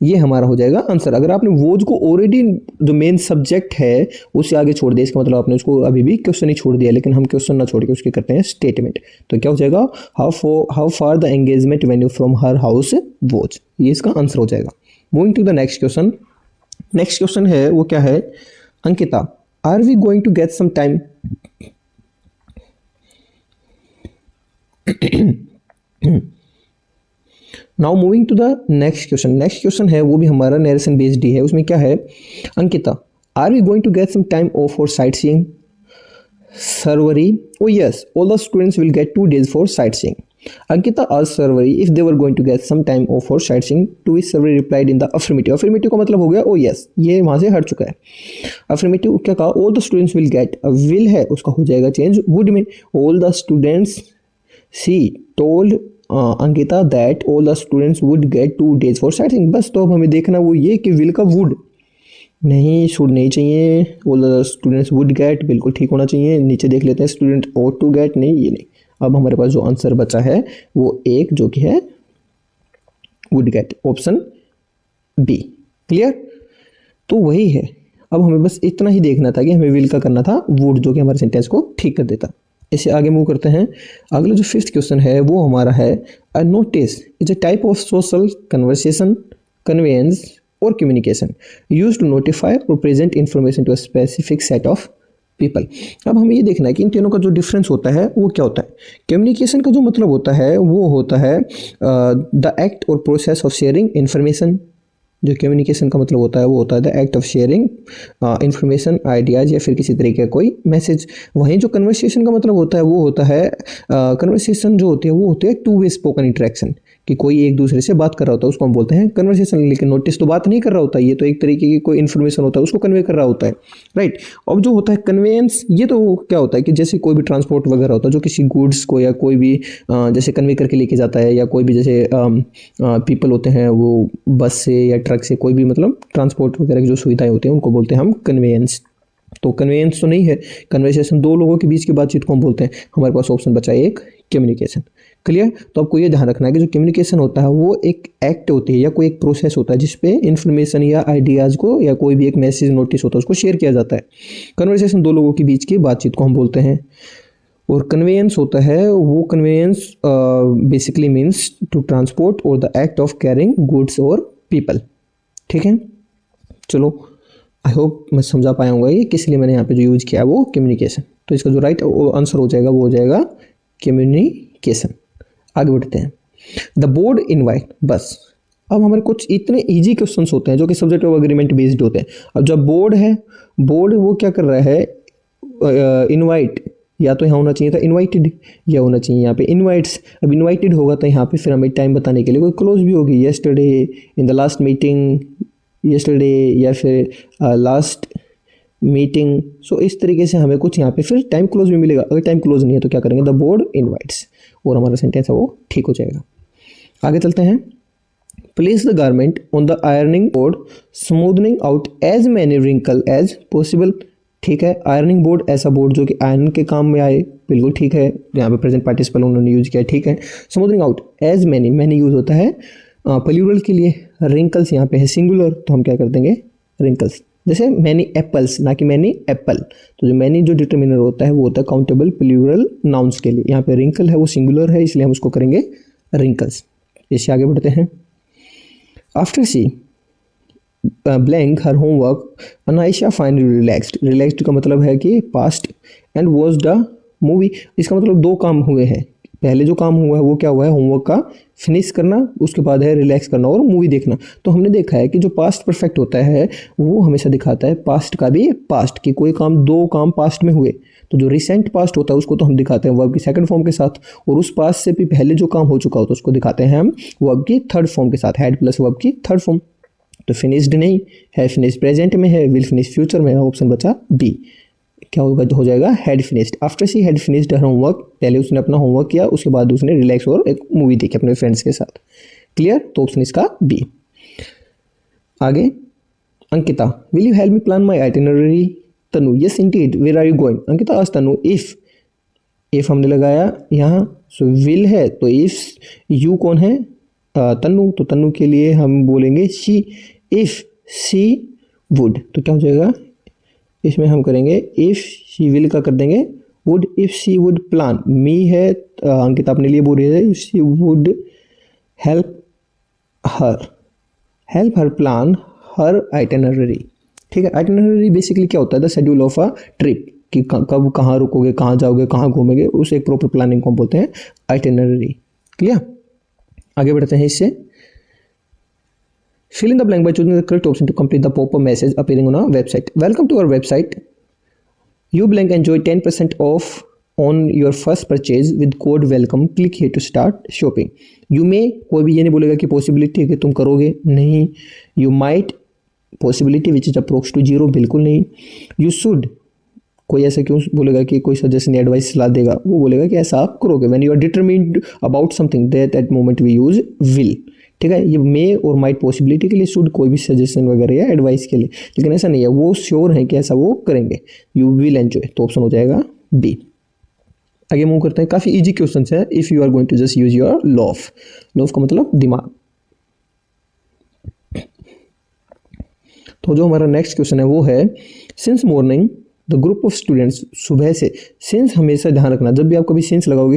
Speaker 1: ये हमारा हो जाएगा आंसर। अगर आपने वोज को ऑलरेडी जो मेन सब्जेक्ट है उससे आगे छोड़ दिया, इसका मतलब आपने उसको अभी भी क्वेश्चन ही छोड़ दिया, लेकिन हम क्वेश्चन ना छोड़ के उसके करते हैं स्टेटमेंट। तो क्या हो जाएगा, how far the engagement venue from her house was, ये इसका आंसर हो जाएगा। Moving to the next question. Next question है वो क्या है, Ankita are we going to get some time now moving to the next question. Next question है वो भी हमारा नरेशन बेस्ड ही है। उसमें क्या है, Ankita are we going to get some time off for sightseeing Sarvari, oh yes all the students will get 2 days for sightseeing. Ankita asked Sarvari if they were going to get some time off for sightseeing, to which Sarvari replied in the affirmative. Affirmative का मतलब हो गया ओ यस, ये वहां से हट चुका है। अफर्मेटिव क्या कहा, all the students will get, will है उसका हो जाएगा चेंज वुड में, all the students, she told Ankita that all the students would get 2 days for sighting. बस तो अब हमें देखना वो ये कि विल का वुड नहीं, शुड नहीं चाहिए, all the students would gate बिल्कुल ठीक होना चाहिए। नीचे देख लेते हैं स्टूडेंट ought टू गेट, नहीं ये नहीं। अब हमारे पास जो आंसर बचा है वो एक जो कि है would get, option B. Clear, तो वही है। अब हमें बस इतना ही देखना था कि हमें विल का करना था वुड, जो कि हमारे सेंटेंस को ठीक कर देता। इसे आगे मूव करते हैं। अगला जो 5th क्वेश्चन है वो हमारा है, a notice is a type of social conversation, conveyance or communication used to notify or present information to a specific set of people. अब हमें ये देखना है कि इन तीनों का जो डिफरेंस होता है वो क्या होता है। कम्युनिकेशन का जो मतलब होता है वो होता है द एक्ट और प्रोसेस ऑफ शेयरिंग इंफॉर्मेशन। जो कम्युनिकेशन का मतलब होता है वो होता है the act of sharing information, ideas या फिर किसी तरीके का कोई मैसेज। वहीं जो कन्वर्सेशन का मतलब होता है वो होता है, कन्वर्सेशन जो होती है वो होती है 2 way स्पोकन इंटरेक्शन, कि कोई एक दूसरे से बात कर रहा होता है उसको हम बोलते हैं कन्वर्सेशन। लेकिन नोटिस तो बात नहीं कर रहा होता, ये तो एक तरीके की कोई इन्फॉर्मेशन होता है उसको कन्वे कर रहा होता है, राइट। अब जो होता है कन्वेंस, ये तो क्या होता है कि जैसे कोई भी ट्रांसपोर्ट वगैरह होता है जो किसी गुड्स को या कोई भी जैसे कन्वे करके लेके जाता है, या कोई भी जैसे पीपल होते हैं वो बस से या ट्रक से कोई भी मतलब ट्रांसपोर्ट वगैरह की जो सुविधाएं होती हैं उनको बोलते हैं हम कन्वेंस। तो कन्वेंस तो नहीं है, कन्वर्सेशन दो लोगों के बीच की बातचीत को हम बोलते हैं। हमारे पास ऑप्शन बचा है एक, कम्युनिकेशन। क्लियर। तो आपको ये ध्यान रखना है कि जो कम्युनिकेशन होता है वो एक एक्ट होती है या कोई एक प्रोसेस होता है जिसपे इन्फॉर्मेशन या आइडियाज़ को या कोई भी एक मैसेज नोटिस होता है उसको शेयर किया जाता है। कन्वर्सेशन दो लोगों के बीच की बातचीत को हम बोलते हैं। और कन्वेंस होता है, वो conveyance basically means to transport और the act of carrying goods और पीपल। ठीक है, चलो आई होप मैं समझा पाया हूँ ये किस लिए मैंने यहाँ पे जो यूज किया वो कम्युनिकेशन। तो इसका जो राइट आंसर हो जाएगा वो हो जाएगा कम्युनिकेशन। आगे बढ़ते हैं। द बोर्ड इनवाइट, बस अब हमारे कुछ इतने इजी क्वेश्चंस होते हैं जो कि सब्जेक्ट ऑफ एग्रीमेंट बेस्ड होते हैं। अब जब बोर्ड है, बोर्ड वो क्या कर रहा है, इनवाइट, या तो यहाँ होना चाहिए था इनवाइटेड, या होना चाहिए यहाँ पे इनवाइट्स। अब इनवाइटेड होगा तो यहाँ पे फिर हमें टाइम बताने के लिए कोई क्लोज भी होगी, yesterday, in the last meeting, yesterday, या फिर लास्ट मीटिंग। सो इस तरीके से हमें कुछ यहाँ पे फिर टाइम क्लोज भी मिलेगा। अगर टाइम क्लोज नहीं है तो क्या करेंगे, द बोर्ड इनवाइट्स, और हमारा सेंटेंस है वो ठीक हो जाएगा। आगे चलते हैं। Place the garment on the ironing board smoothening out as many wrinkle as possible. ठीक है, आयरनिंग बोर्ड ऐसा बोर्ड जो कि आयरन के काम में आए, बिल्कुल ठीक है, यहाँ पे प्रेजेंट पार्टिसिपल उन्होंने यूज किया, ठीक है। Smoothening out as many, many use होता है प्लूरल के लिए। रिंकल्स यहाँ पे है सिंगुलर, तो हम क्या कर देंगे रिंकल्स। जैसे मैनी एप्पल्स, ना कि मैनी एप्पल। तो जो मैनी जो डिटर्मिनर होता है वो होता है काउंटेबल प्लूरल नाउन्स के लिए। यहाँ पे रिंकल है वो सिंगुलर है, इसलिए हम उसको करेंगे रिंकल्स। इससे आगे बढ़ते हैं। After C blank her homework Anaisha find relaxed. Relaxed का मतलब है कि past, and was the movie. इसका मतलब दो काम हुए हैं। पहले जो काम हुआ है वो क्या हुआ है, होमवर्क का फिनिश करना, उसके बाद है रिलैक्स करना और मूवी देखना। तो हमने देखा है कि जो पास्ट परफेक्ट होता है वो हमेशा दिखाता है पास्ट का भी पास्ट, कि कोई काम, दो काम पास्ट में हुए। तो जो रिसेंट पास्ट होता है उसको तो हम दिखाते हैं वर्ब की सेकंड फॉर्म के साथ, और उस पास्ट से भी पहले जो काम हो चुका होता है उसको दिखाते हैं हम वर्ब की थर्ड फॉर्म के साथ, हैड प्लस वर्ब की थर्ड फॉर्म। तो फिनिश्ड नहीं है, फिनिश प्रेजेंट में है, विल फिनिश फ्यूचर में है। ऑप्शन बचा बी, क्या होगा, हो जाएगा had finished. After she had finished her homework, पहले उसने अपना होमवर्क किया, उसके बाद उसने रिलैक्स और एक मूवी देखी अपने फ्रेंड्स के साथ। क्लियर, तो ऑप्शन इसका बी। आगे Ankita, will you help me plan my itinerary. Tanu, yes indeed, where are you going. Ankita आज तनु, इफ हमने लगाया यहाँ, सो विल है, तो इफ यू कौन है, तनु, तो तनु के लिए हम बोलेंगे शी। इफ शी वुड, तो क्या हो जाएगा, इसमें हम करेंगे इफ शी विल का कर देंगे would. If she would plan, me है, अंकिता अपने लिए बोल रही है, if she would help her plan her itinerary. ठीक है, आइटिनरी बेसिकली क्या होता है, the schedule of a trip, कि कब कहाँ रुकोगे, कहाँ जाओगे, कहाँ घूमेंगे, उस एक प्रॉपर प्लानिंग को हम बोलते हैं आइटिनरी। क्लियर, आगे बढ़ते हैं इससे। Fill in the blank by choosing the correct option to complete the pop-up message appearing on our website. Welcome to our website. You blank enjoy 10% off on your first purchase with code welcome. Click here to start shopping. You may, कोई भी ये नहीं बोलेगा कि possibility है कि तुम करोगे, नहीं। You might, possibility which is approx to 0, बिल्कुल नहीं। You should, कोई ऐसा क्यों बोलेगा कि कोई सजेशन एडवाइस सलाह देगा, वो बोलेगा कि ऐसा आप करोगे। When you are determined about something, that moment we use will। ठीक है, ये मे और माइट पॉसिबिलिटी के लिए, शुड कोई भी सजेशन वगैरह या एडवाइस के लिए, लेकिन ऐसा नहीं है, वो श्योर है कि ऐसा वो करेंगे। यू विल एंजॉय, तो ऑप्शन हो जाएगा बी। आगे मूव करते हैं। काफ़ी इजी क्वेश्चन है। If you are going to just use your laugh, laugh का मतलब दिमाग। तो जो हमारा नेक्स्ट क्वेश्चन है वो है, since morning the group of students, सुबह से। सिंस हमेशा ध्यान रखना, जब भी आप कभी सिंस लगाओगे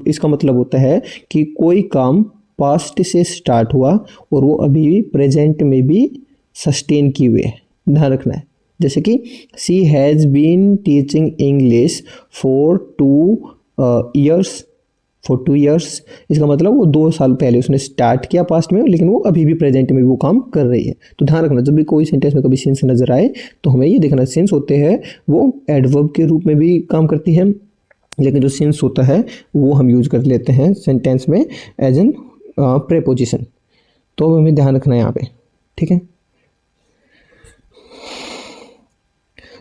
Speaker 1: इसका मतलब होता है कि कोई काम पास्ट से स्टार्ट हुआ और वो अभी भी प्रेजेंट में भी सस्टेन किए हुए है, ध्यान रखना है। जैसे कि she has been teaching English for 2 years। इसका मतलब वो 2 साल पहले उसने स्टार्ट किया पास्ट में, लेकिन वो अभी भी प्रेजेंट में भी वो काम कर रही है। तो ध्यान रखना, जब भी कोई सेंटेंस में कभी सिंस नजर आए तो हमें ये देखना, सिंस होते हैं वो एडवर्ब के रूप में भी काम करती है, लेकिन जो सिंस होता है वो हम यूज कर लेते हैं सेंटेंस में एज एन प्रेपोजिशन। तो अब हमें ध्यान रखना है यहाँ पे, ठीक है।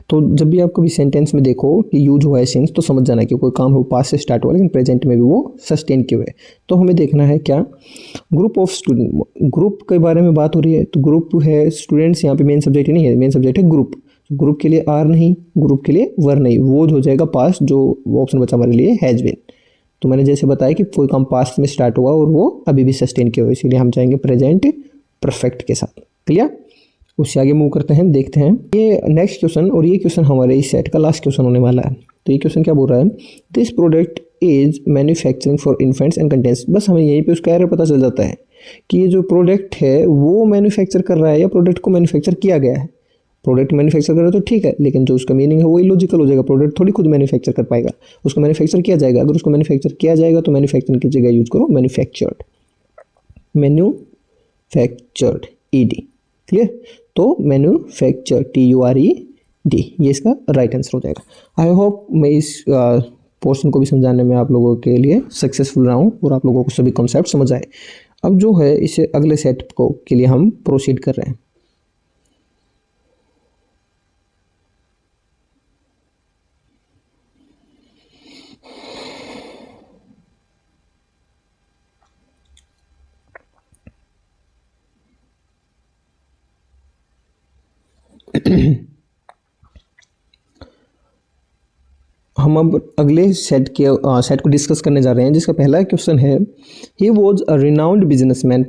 Speaker 1: तो जब भी आप कभी सेंटेंस में देखो कि यूज हुआ है सिंस, तो समझ जाना कि कोई काम है पास्ट से स्टार्ट हुआ लेकिन प्रेजेंट में भी वो सस्टेन किए हुए। तो हमें देखना है क्या, ग्रुप ऑफ स्टूडेंट, ग्रुप के बारे में बात हो रही है। तो ग्रुप है स्टूडेंट्स, यहाँ पे मेन सब्जेक्ट नहीं है, मेन सब्जेक्ट है ग्रुप। ग्रुप के लिए आर नहीं, ग्रुप के लिए वर नहीं, वो हो जाएगा पास्ट, जो ऑप्शन बचा हमारे लिए हैज बीन। तो मैंने जैसे बताया कि कोई काम पास्ट में स्टार्ट हुआ और वो अभी भी सस्टेन किया हुआ, इसीलिए हम जाएंगे प्रेजेंट परफेक्ट के साथ। क्लियर। उससे आगे मूव करते हैं, देखते हैं ये नेक्स्ट क्वेश्चन। और ये क्वेश्चन हमारे इस सेट का लास्ट क्वेश्चन होने वाला है। तो ये क्वेश्चन क्या बोल रहा है, this product is manufacturing for infants and contents. बस हमें यहीं पे उसका एरर पता चल जाता है कि ये जो प्रोडक्ट है वो मैन्युफैक्चर कर रहा है या प्रोडक्ट को मैन्युफैक्चर किया गया है। प्रोडक्ट मैन्युफैक्चर कर रहा है तो ठीक है, लेकिन जो उसका मीनिंग है वो इलॉजिकल हो जाएगा। प्रोडक्ट थोड़ी खुद मैन्युफैक्चर कर पाएगा, उसको मैन्युफैक्चर किया जाएगा। अगर उसको मैन्युफैक्चर किया जाएगा तो मैन्युफैक्चरिंग की जगह यूज करो मैन्युफैक्चर्ड, मैन्युफैक्चर्ड ईडी। क्लियर। तो मैन्युफैक्चर TURED, ये इसका राइट आंसर हो जाएगा। आई होप मैं इस पोर्शन को भी समझाने में आप लोगों के लिए सक्सेसफुल रहा हूँ और आप लोगों को सभी कॉन्सेप्ट समझ आए। अब जो है इसे अगले सेट को के लिए हम प्रोसीड कर रहे हैं। हम अब अगले सेट को डिस्कस करने जा रहे हैं, जिसका पहला क्वेश्चन है, he was a renowned businessman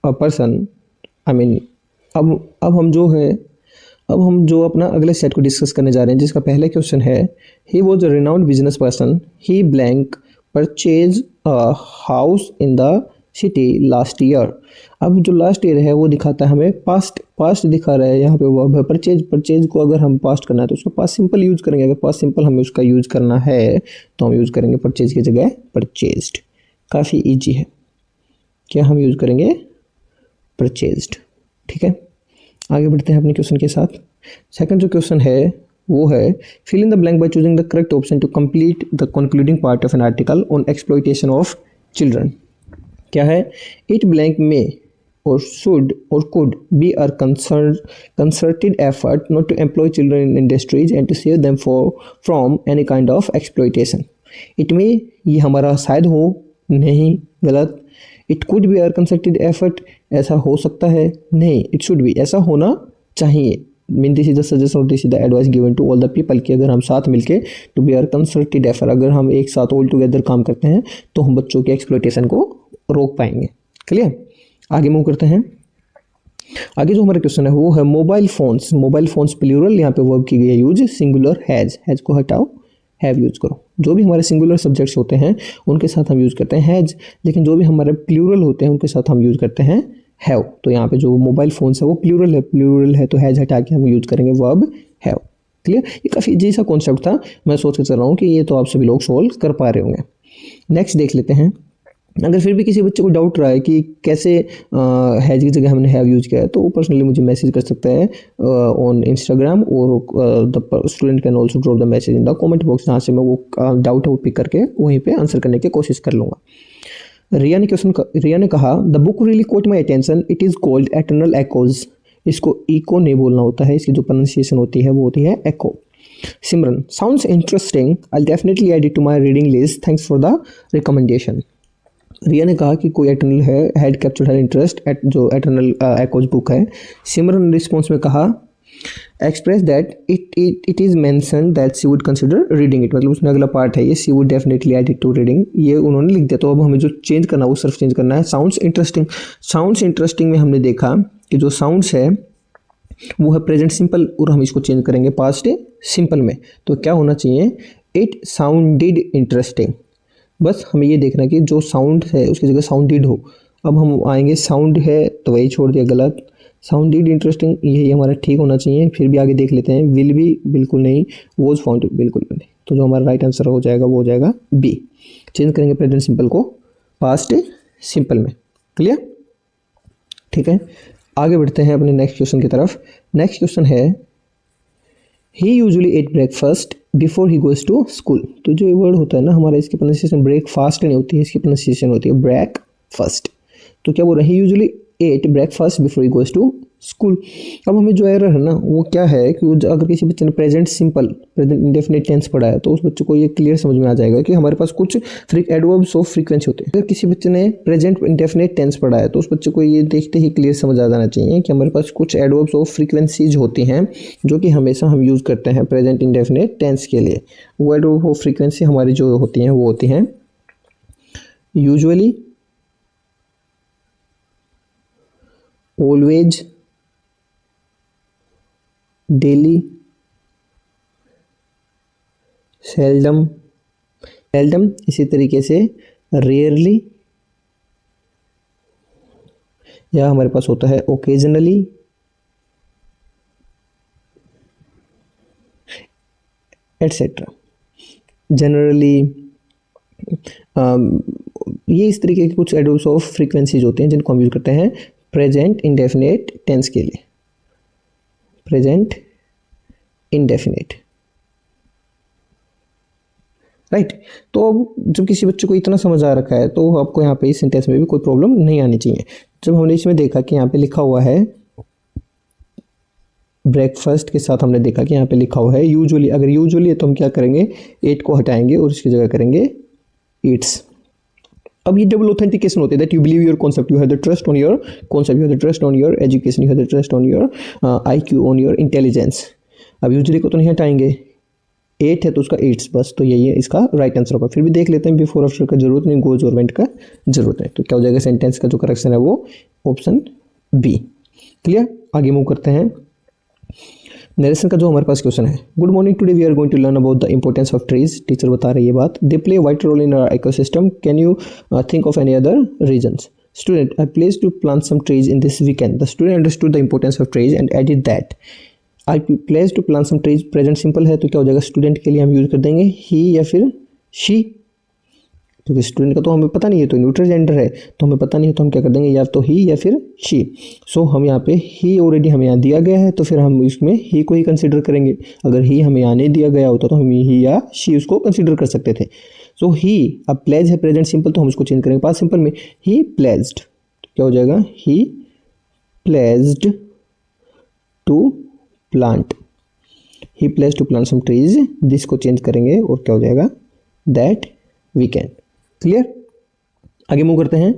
Speaker 1: person. I mean अब हम जो अपना अगले सेट को डिस्कस करने जा रहे हैं, जिसका पहला क्वेश्चन है, he was a renowned business person, he blank purchase a house in the city last year. अब जो लास्ट ईयर है वो दिखाता है हमें पास्ट दिखा रहा है यहाँ पे वर्ब है परचेज को अगर हम पास्ट करना है तो उसका पास्ट सिंपल यूज करेंगे। अगर पास्ट सिंपल हमें उसका यूज करना है तो हम यूज करेंगे परचेज की जगह परचेज्ड। काफ़ी इजी है, क्या हम यूज करेंगे परचेज्ड। ठीक है, आगे बढ़ते हैं अपने क्वेश्चन के साथ। सेकंड जो क्वेश्चन है वो है, fill in the blank by choosing the correct option to complete the concluding part of an article on exploitation of children. क्या है, इट ब्लैंक में or should or could be a concerted effort not to employ children in industries and to save them from any kind of exploitation. It may, ये हमारा शायद हो, नहीं, गलत। It could be a concerted effort, ऐसा हो सकता है, नहीं, it should be, ऐसा होना चाहिए। Mean this is the suggestion और this is the advice given to all the people कि अगर हम साथ मिलके to be are concerted effort, अगर हम एक साथ ऑल टुगेदर काम करते हैं तो हम बच्चों के एक्सप्लॉइटेशन को रोक पाएंगे। क्लियर, आगे मूव करते हैं। आगे जो हमारा क्वेश्चन है वो है मोबाइल फोन्स प्लूरल, यहाँ पे वर्ब की गई है यूज सिंगुलर हैज को हटाओ, हैव यूज करो। जो भी हमारे सिंगुलर सब्जेक्ट्स होते हैं उनके साथ हम यूज करते हैं हैज, लेकिन जो भी हमारे प्लूरल होते हैं उनके साथ हम यूज करते हैं हैव। तो यहाँ पे जो मोबाइल फोन्स है वो प्लूरल है तो हैज हटा के हम यूज करेंगे वर्ब हैव। क्लियर, ये काफ़ी इजी सा कॉन्सेप्ट था, मैं सोच के चल रहा हूँ कि ये तो आप सभी लोग सोल्व कर पा रहे होंगे। नेक्स्ट देख लेते हैं। अगर फिर भी किसी बच्चे को डाउट रहा है कि कैसे हैज की जगह हमने हैव यूज किया है तो वो पर्सनली मुझे मैसेज कर सकता है ऑन इंस्टाग्राम, और the student can also drop the message in the comment box, जहाँ से मैं वो डाउट है वो पिक करके वहीं पे आंसर करने की कोशिश कर लूँगा। रिया ने कहा, the book really caught my attention, it is called eternal echoes. इसको इको नहीं बोलना होता है, इसकी जो प्रोनाउंसिएशन होती है वो होती है echo. Simran, sounds interesting, I definitely add it to my reading list, thanks for the recommendation. Riya ने कहा कि कोई एटर्नल है, had captured her interest at जो एटर्नल एकोज बुक है। सिमरन ने रिस्पॉन्स में कहा, express that it is mention that she would consider reading it, मतलब उसमें अगला पार्ट है ये, she would definitely add it to reading, ये उन्होंने लिख दिया। तो अब हमें जो चेंज करना है वो सिर्फ चेंज करना है साउंड्स इंटरेस्टिंग में हमने देखा कि जो साउंड्स है वो है प्रेजेंट सिंपल और हम इसको चेंज करेंगे पास्ट सिंपल में। तो क्या होना चाहिए, इट साउंडेड इंटरेस्टिंग। बस हमें ये देखना कि जो साउंड है उसकी जगह साउंडेड हो। अब हम आएंगे साउंड है तो वही छोड़ दिया, गलत। साउंडेड इंटरेस्टिंग यही हमारा ठीक होना चाहिए। फिर भी आगे देख लेते हैं, विल भी बिल्कुल नहीं, वॉज फाउंड बिल्कुल भी नहीं। तो जो हमारा राइट आंसर हो जाएगा वो हो जाएगा बी। चेंज करेंगे प्रेजेंट सिंपल को पास्ट सिंपल में। क्लियर, ठीक है, आगे बढ़ते हैं अपने नेक्स्ट क्वेश्चन की तरफ। नेक्स्ट क्वेश्चन है, he usually eat breakfast before he goes to school. तो जो ये वर्ड होता है ना हमारा, इसकी प्रोनाउंसिएशन ब्रेकफास्ट नहीं होती है, इसकी प्रोनाउंसिएशन होती है ब्रेकफास्ट। तो क्या बोल रहे हैं, usually eat breakfast before he goes to school. अब हमें जो एरर है ना वो क्या है कि अगर किसी बच्चे ने present simple present indefinite tense पढ़ा है तो उस बच्चे को ये क्लियर समझ में आ जाएगा कि हमारे पास कुछ एडवर्ब्स ऑफ फ्रीक्वेंसी होते हैं। अगर किसी बच्चे ने प्रेजेंट इंडेफिनिट टेंस पढ़ा है तो उस बच्चे को ये देखते ही क्लियर समझ आ जाना चाहिए कि हमारे पास कुछ एडवर्ब्स ऑफ फ्रीक्वेंसीज होती हैं जो कि हमेशा हम यूज़ करते हैं प्रेजेंट इंडेफिनिट टेंस के लिए। वो एडवर्ब ऑफ फ्रीक्वेंसी हमारी जो होती हैं वो होती हैं यूजुअली, ऑलवेज, डेली, सेल्डम, इसी तरीके से रेयरली, या हमारे पास होता है ओकेजनली, एटसेट्रा, जनरली। ये इस तरीके के कुछ एडवर्ब्स ऑफ फ्रीक्वेंसीज होते हैं जिनको हम यूज करते हैं प्रेजेंट इंडेफिनिट टेंस के लिए। Present indefinite, right. तो अब जब किसी बच्चे को इतना समझ आ रखा है तो आपको यहाँ पे इस सेंटेंस में भी कोई प्रॉब्लम नहीं आनी चाहिए। जब हमने इसमें देखा कि यहाँ पे लिखा हुआ है ब्रेकफास्ट के साथ हमने देखा कि यहाँ पे लिखा हुआ है यूजुअली, अगर यूजुअली है तो हम क्या करेंगे, एट को हटाएंगे और इसकी जगह करेंगे ईट्स। अब ये डबल ऑथेंटिकेशन होते हैं, that you believe your concept, you have the trust on your concept, you have the trust on your education, you have the trust on your IQ, on your intelligence. अब यूजुअली को तो नहीं हटाएंगे, एट है तो उसका एट्स बस, तो यही है इसका राइट आंसर होगा। फिर भी देख लेते हैं, बिफोर आफ्टर का जरूरत नहीं, गोज और वेंट का जरूरत है। तो क्या हो जाएगा, सेंटेंस का जो करेक्शन है वो ऑप्शन बी। क्लियर, आगे मूव करते हैं। नरेशन का जो हमारे पास क्वेश्चन है, good morning, today we are going to learn about the importance of trees. Teacher बता रही है बात, they play vital role in our ecosystem, can you think of any other reasons. Student, I place to plant some trees in this weekend. The student understood the importance of trees and added that I place to plant some trees. Present simple है तो क्या हो जाएगा, स्टूडेंट के लिए हम यूज कर देंगे ही या फिर शी, क्योंकि स्टूडेंट का तो हमें पता नहीं है, तो न्यूट्रल जेंडर है तो हमें पता नहीं है, तो हम क्या कर देंगे, या तो ही या फिर शी। सो हम यहाँ पे ही ऑलरेडी हमें यहाँ दिया गया है तो फिर हम इसमें ही को ही कंसिडर करेंगे। अगर ही हमें यहाँ नहीं दिया गया होता तो हम ही या शी उसको कंसिडर कर सकते थे। सो ही, अब प्लेज है प्रेजेंट सिंपल तो हम उसको चेंज करेंगे पास्ट सिंपल में, ही प्लेज्ड, क्या हो जाएगा, he pledged to plant, he pledged to plant some trees, this को चेंज करेंगे और क्या हो जाएगा, दैट वीकेंड। क्लियर, आगे मूव करते हैं।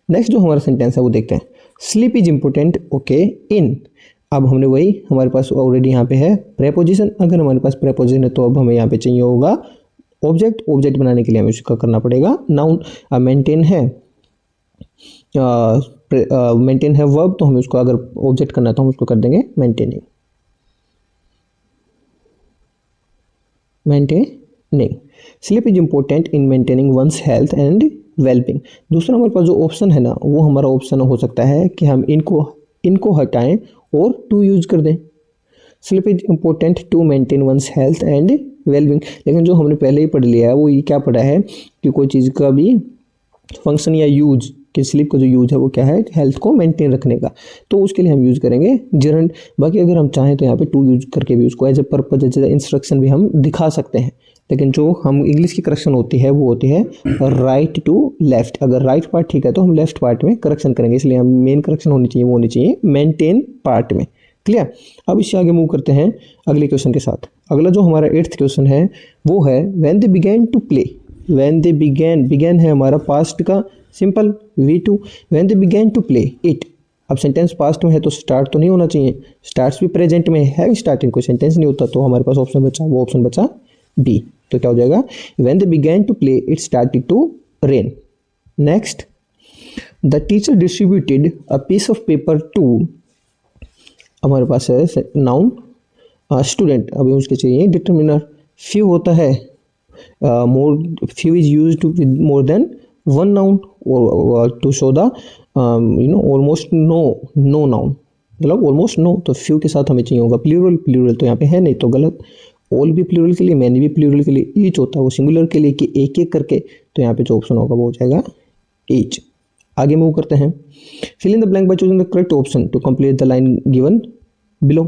Speaker 1: नेक्स्ट जो हमारा सेंटेंस है वो देखते हैं, sleep is important okay in. अब हमने वही, हमारे पास ऑलरेडी यहाँ पे है प्रेपोजिशन, अगर हमारे पास प्रेपोजिशन है तो अब हमें यहाँ पे चाहिए होगा ऑब्जेक्ट। ऑब्जेक्ट बनाने के लिए हमें उसका करना पड़ेगा नाउन। मेंटेन है, मेंटेन है वर्ब, तो हमें उसको अगर ऑब्जेक्ट करना है तो हम उसको कर देंगे maintaining, maintaining. Sleep is important in maintaining one's health and wellbeing. दूसरा हमारे पास जो ऑप्शन है ना वो हमारा ऑप्शन हो सकता है कि हम इनको हटाएं और टू यूज कर दें। Sleep is important to maintain one's health and wellbeing, लेकिन जो हमने पहले ही पढ़ लिया है वो ये क्या पढ़ा है कि कोई चीज़ का भी फंक्शन या यूज, कि स्लीप का जो यूज है वो क्या है, हेल्थ को मेंटेन रखने का, तो उसके लिए हम यूज़ करेंगे जरंट। बाकी अगर हम चाहें तो यहाँ पे टू यूज करके भी उसको as a purpose, as a instruction भी हम दिखा सकते हैं। लेकिन जो हम इंग्लिश की करेक्शन होती है वो होती है राइट टू लेफ्ट। अगर राइट पार्ट ठीक है तो हम लेफ्ट पार्ट में करेक्शन करेंगे, इसलिए हम मेन करेक्शन होनी चाहिए वो होनी चाहिए मेंटेन पार्ट में। क्लियर, अब इससे आगे मूव करते हैं अगले क्वेश्चन के साथ। अगला जो हमारा 8th क्वेश्चन है वो है when they began to play. When they began है हमारा पास्ट का simple V2, when they began to play it. अब सेंटेंस पास्ट में है तो स्टार्ट तो नहीं होना चाहिए, स्टार्ट्स भी प्रेजेंट में है, स्टार्टिंग कोई सेंटेंस नहीं होता, तो हमारे पास ऑप्शन बचा, वो ऑप्शन बचा B। तो क्या हो जाएगा, when they began to play it started to rain. Next, the teacher distributed a piece of paper to, हमारे पास है नाउन स्टूडेंट, अभी उसके चाहिए डिटर्मिनर। फ्यू होता है more, few is used with more than one noun और to show the almost no noun, मतलब ऑलमोस्ट नो, तो फ्यू के साथ हमें चाहिए होगा प्लूरल। प्लूरल तो यहाँ पे है नहीं तो गलत। ऑल भी प्लूरल के लिए, मैनी भी प्लूरल के लिए, ईच होता है वो सिंगुलर के लिए कि एक एक करके, तो यहाँ पे जो ऑप्शन होगा वो हो जाएगा ईच। आगे मूव करते हैं, fill in the blank by choosing the correct option to complete the line given below.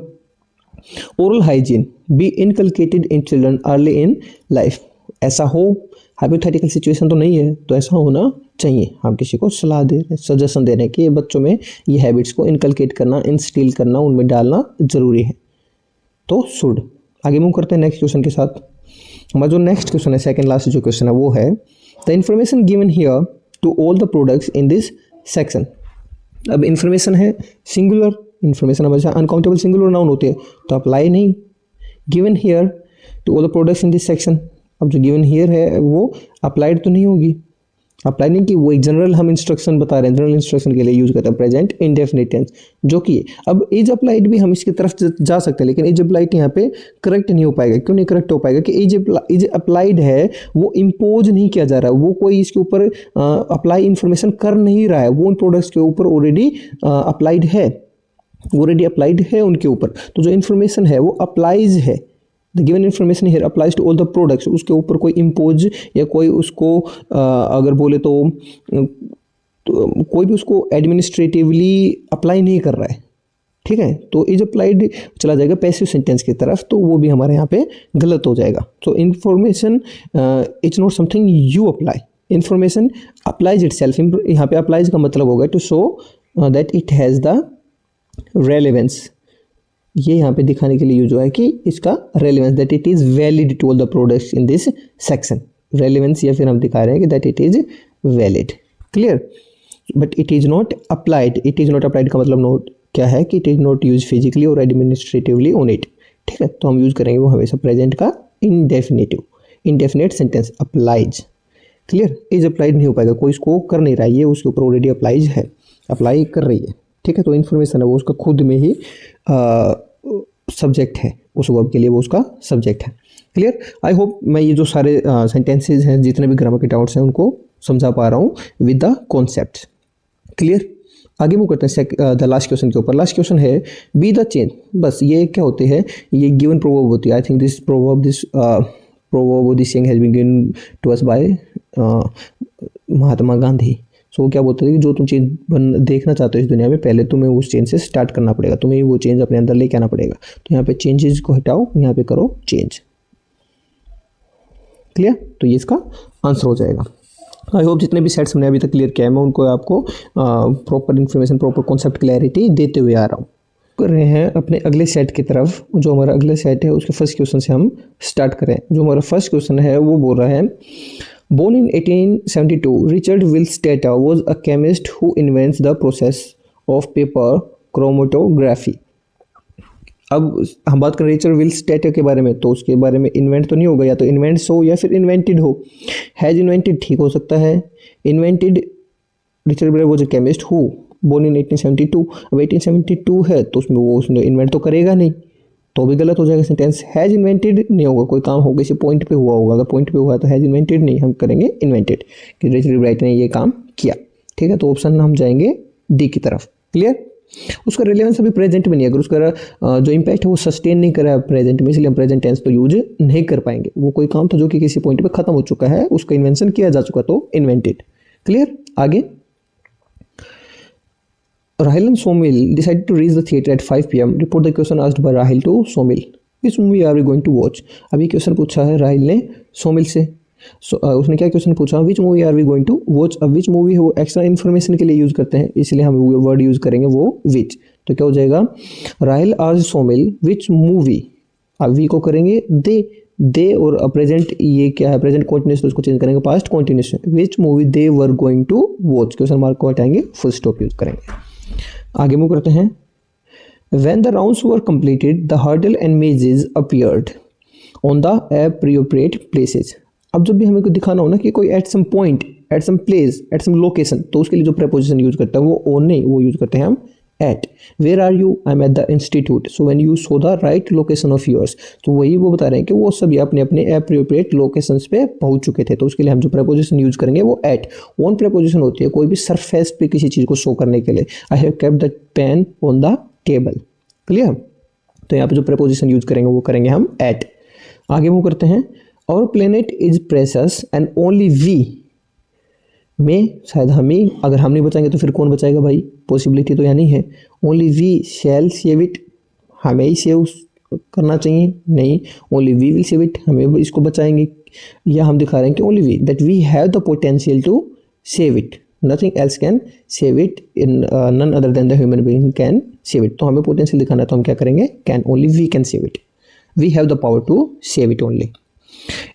Speaker 1: Oral hygiene be inculcated in children early in life. ऐसा हो, हाइपोथेटिकल सिचुएशन तो नहीं है तो ऐसा होना चाहिए, हम किसी को सलाह दे रहे हैं, सजेशन दे रहे हैं कि बच्चों में ये हैबिट्स को इनकलकेट करना, इंस्टिल करना, उनमें डालना ज़रूरी है, तो शुड। आगे मूव करते हैं नेक्स्ट क्वेश्चन के साथ। हमारा जो नेक्स्ट क्वेश्चन है, सेकंड लास्ट जो क्वेश्चन है वो है the information given here to all the products in this section. अब इन्फॉर्मेशन है सिंगुलर, इन्फॉर्मेशन हमेशा अनकाउंटेबल सिंगुलर नाउन होते हैं, तो अप्लाई नहीं। Given here to all the products in this section, अब जो गिवन हियर है वो अप्लाइड तो नहीं होगी, अप्लाई नहीं की, वो एक जनरल हम इंस्ट्रक्शन बता रहे हैं, जनरल इंस्ट्रक्शन के लिए यूज करते हैं प्रेजेंट इंडेफिनिट टेंस, जो कि अब इज अप्लाइड भी हम इसकी तरफ जा सकते हैं, लेकिन इज अप्लाइड यहाँ पे करेक्ट नहीं हो पाएगा। क्यों नहीं करेक्ट हो पाएगा कि इज अप्लाइड है, वो इम्पोज नहीं किया जा रहा है, वो कोई इसके ऊपर अप्लाई इंफॉर्मेशन कर नहीं रहा है, वो उन प्रोडक्ट्स के ऊपर ऑलरेडी अप्लाइड है, ऑलरेडी अप्लाइड है उनके ऊपर। तो जो इन्फॉर्मेशन है वो अप्लाइज है, the given information here applies to all the products, उसके ऊपर कोई इम्पोज या कोई उसको अगर बोले तो कोई भी उसको एडमिनिस्ट्रेटिवली अप्लाई नहीं कर रहा है, ठीक है। तो इज अप्लाइड चला जाएगा पैसिव सेंटेंस की तरफ, तो वो भी हमारे यहाँ पे गलत हो जाएगा। तो information it's not something you apply, information applies itself. यहाँ पे अप्लाइज का मतलब होगा to show that it has the relevance, ये यहाँ पे दिखाने के लिए यूज हुआ है कि इसका relevance, that it is valid to all the products in this section. Relevance या फिर हम दिखा रहे हैं कि that it is valid, clear. But it is not applied, it is not applied का मतलब नोट क्या है कि it is not use physically or administratively on it, ठीक है। तो हम यूज़ करेंगे वो हमेशा प्रेजेंट का indefinitive, indefinite sentence applies, clear. Is applied नहीं हो पाएगा, कोई इसको कर नहीं रहा है, ये उसके ऊपर ऑलरेडी अप्लाइज है, अप्लाई कर रही है, ठीक है। तो इन्फॉर्मेशन है वो उसका खुद में ही सब्जेक्ट है, उस वर्ब के लिए वो उसका सब्जेक्ट है, क्लियर। आई होप मैं ये जो सारे सेंटेंसेज हैं, जितने भी ग्रामर के डाउट्स हैं, उनको समझा पा रहा हूँ विद द कॉन्सेप्ट, क्लियर। आगे मूव करते हैं द लास्ट क्वेश्चन के ऊपर। लास्ट क्वेश्चन है बी द चेंज। बस ये क्या होते हैं, ये गिवन प्रोवर्ब होती है। I think this proverb this saying has been given to us by Mahatma Gandhi. So क्या बोलते हैं कि जो तुम चेंज देखना चाहते हो इस दुनिया में, पहले तुम्हें उस चेंज से स्टार्ट करना पड़ेगा, तुम्हें वो चेंज अपने अंदर लेके आना पड़ेगा। तो यहाँ पे चेंजेस को हटाओ, यहाँ पे करो चेंज, क्लियर। तो ये इसका आंसर हो जाएगा। आई होप जितने भी सेट्स हमने अभी तक क्लियर किया है, मैं उनको आपको proper information, proper concept clarity देते हुए आ रहा हूँ। कर रहे हैं अपने अगले सेट की तरफ। जो हमारा अगला सेट है उसके फर्स्ट क्वेश्चन से हम स्टार्ट करें। जो हमारा फर्स्ट क्वेश्चन है वो बोल रहा है Born in 1872, Richard Willstetter was a chemist who invents the process of paper chromatography. अब हम बात करें रिचर्ड विलस्टेटर के बारे में, तो उसके बारे में इन्वेंट तो नहीं होगा, या तो इन्वेंट्स हो या फिर इन्वेंटेड हो। हैज़ इन्वेंटेड ठीक हो सकता है, invented Richard Willstatter was a chemist who born in 1872। अब 1872 है तो उसने इन्वेंट तो करेगा नहीं, तो भी गलत हो जाएगा सेंटेंस। हैज़ इन्वेंटेड नहीं होगा, कोई काम होगा किसी पॉइंट पे हुआ होगा, अगर पॉइंट पे हुआ तो हैज़ इन्वेंटेड नहीं, हम करेंगे इन्वेंटेड कि रिचर्ड ब्राइट ने ये काम किया, ठीक है। तो ऑप्शन हम जाएंगे डी की तरफ, क्लियर। उसका रिलेवेंस अभी प्रेजेंट में नहीं है, अगर उसका जो इम्पैक्ट है वो सस्टेन नहीं करा है प्रेजेंट में, इसलिए हम प्रेजेंट टेंस तो यूज नहीं कर पाएंगे। वो कोई काम था जो कि किसी पॉइंट पे खत्म हो चुका है, उसका इन्वेंशन किया जा चुका, तो इन्वेंटेड, क्लियर। आगे Rahil and Somil decided to reach the theater at 5 p.m. Report the question asked by Rahil to Somil. Which movie are we going to watch? अभी क्वेश्चन पूछा है राहिल ने सोमिल से। उसने क्या क्वेश्चन पूछा, which movie are we going to watch. अब विच मूवी है वो एक्स्ट्रा इन्फॉर्मेशन के लिए यूज़ करते हैं, इसलिए हम वर्ड यूज़ करेंगे वो विच। तो क्या हो जाएगा, राहिल आज सोमिल विच मूवी, अब वी को करेंगे दे और प्रेजेंट ये क्या है प्रेजेंट कॉन्टिन्यूस, तो उसको चेंज करेंगे past continuous. Which movie they were going to watch, question mark को हटाएंगे, फुल स्टॉप यूज़ करेंगे। आगे मूव करते हैं। When the rounds were completed, the hurdle and mazes appeared on the appropriate places. अब जब भी हमें को दिखाना हो ना कि कोई at some point, at some place, at some location, तो उसके लिए जो preposition यूज करता है वो on नहीं, वो यूज करते हैं हम at. Where are you? I'm at the institute. So when you saw the right location of yours, तो वही वो बता रहे हैं कि वो सभी अपने अपने appropriate locations पे पहुंच चुके थे, तो उसके लिए हम जो preposition यूज करेंगे वो at. On preposition होती है कोई भी surface पे किसी चीज़ को show करने के लिए। I have kept the pen on the table. Clear. तो यहाँ पे जो preposition यूज करेंगे वो करेंगे हम at. आगे मूव करते हैं। Our planet is precious and only we में शायद हम ही, अगर हम नहीं बचाएंगे तो फिर कौन बचाएगा भाई, पॉसिबिलिटी तो यहाँ नहीं है। Only we shall save it, हमें ही सेव करना चाहिए, नहीं, only we will save it, हमें इसको बचाएंगे। या हम दिखा रहे हैं कि only we that we have the potential to save it, nothing else can save it, in none other than the human being can save it. तो हमें पोटेंशियल दिखाना है तो हम क्या करेंगे, can, only we can save it, we have the power to save it only.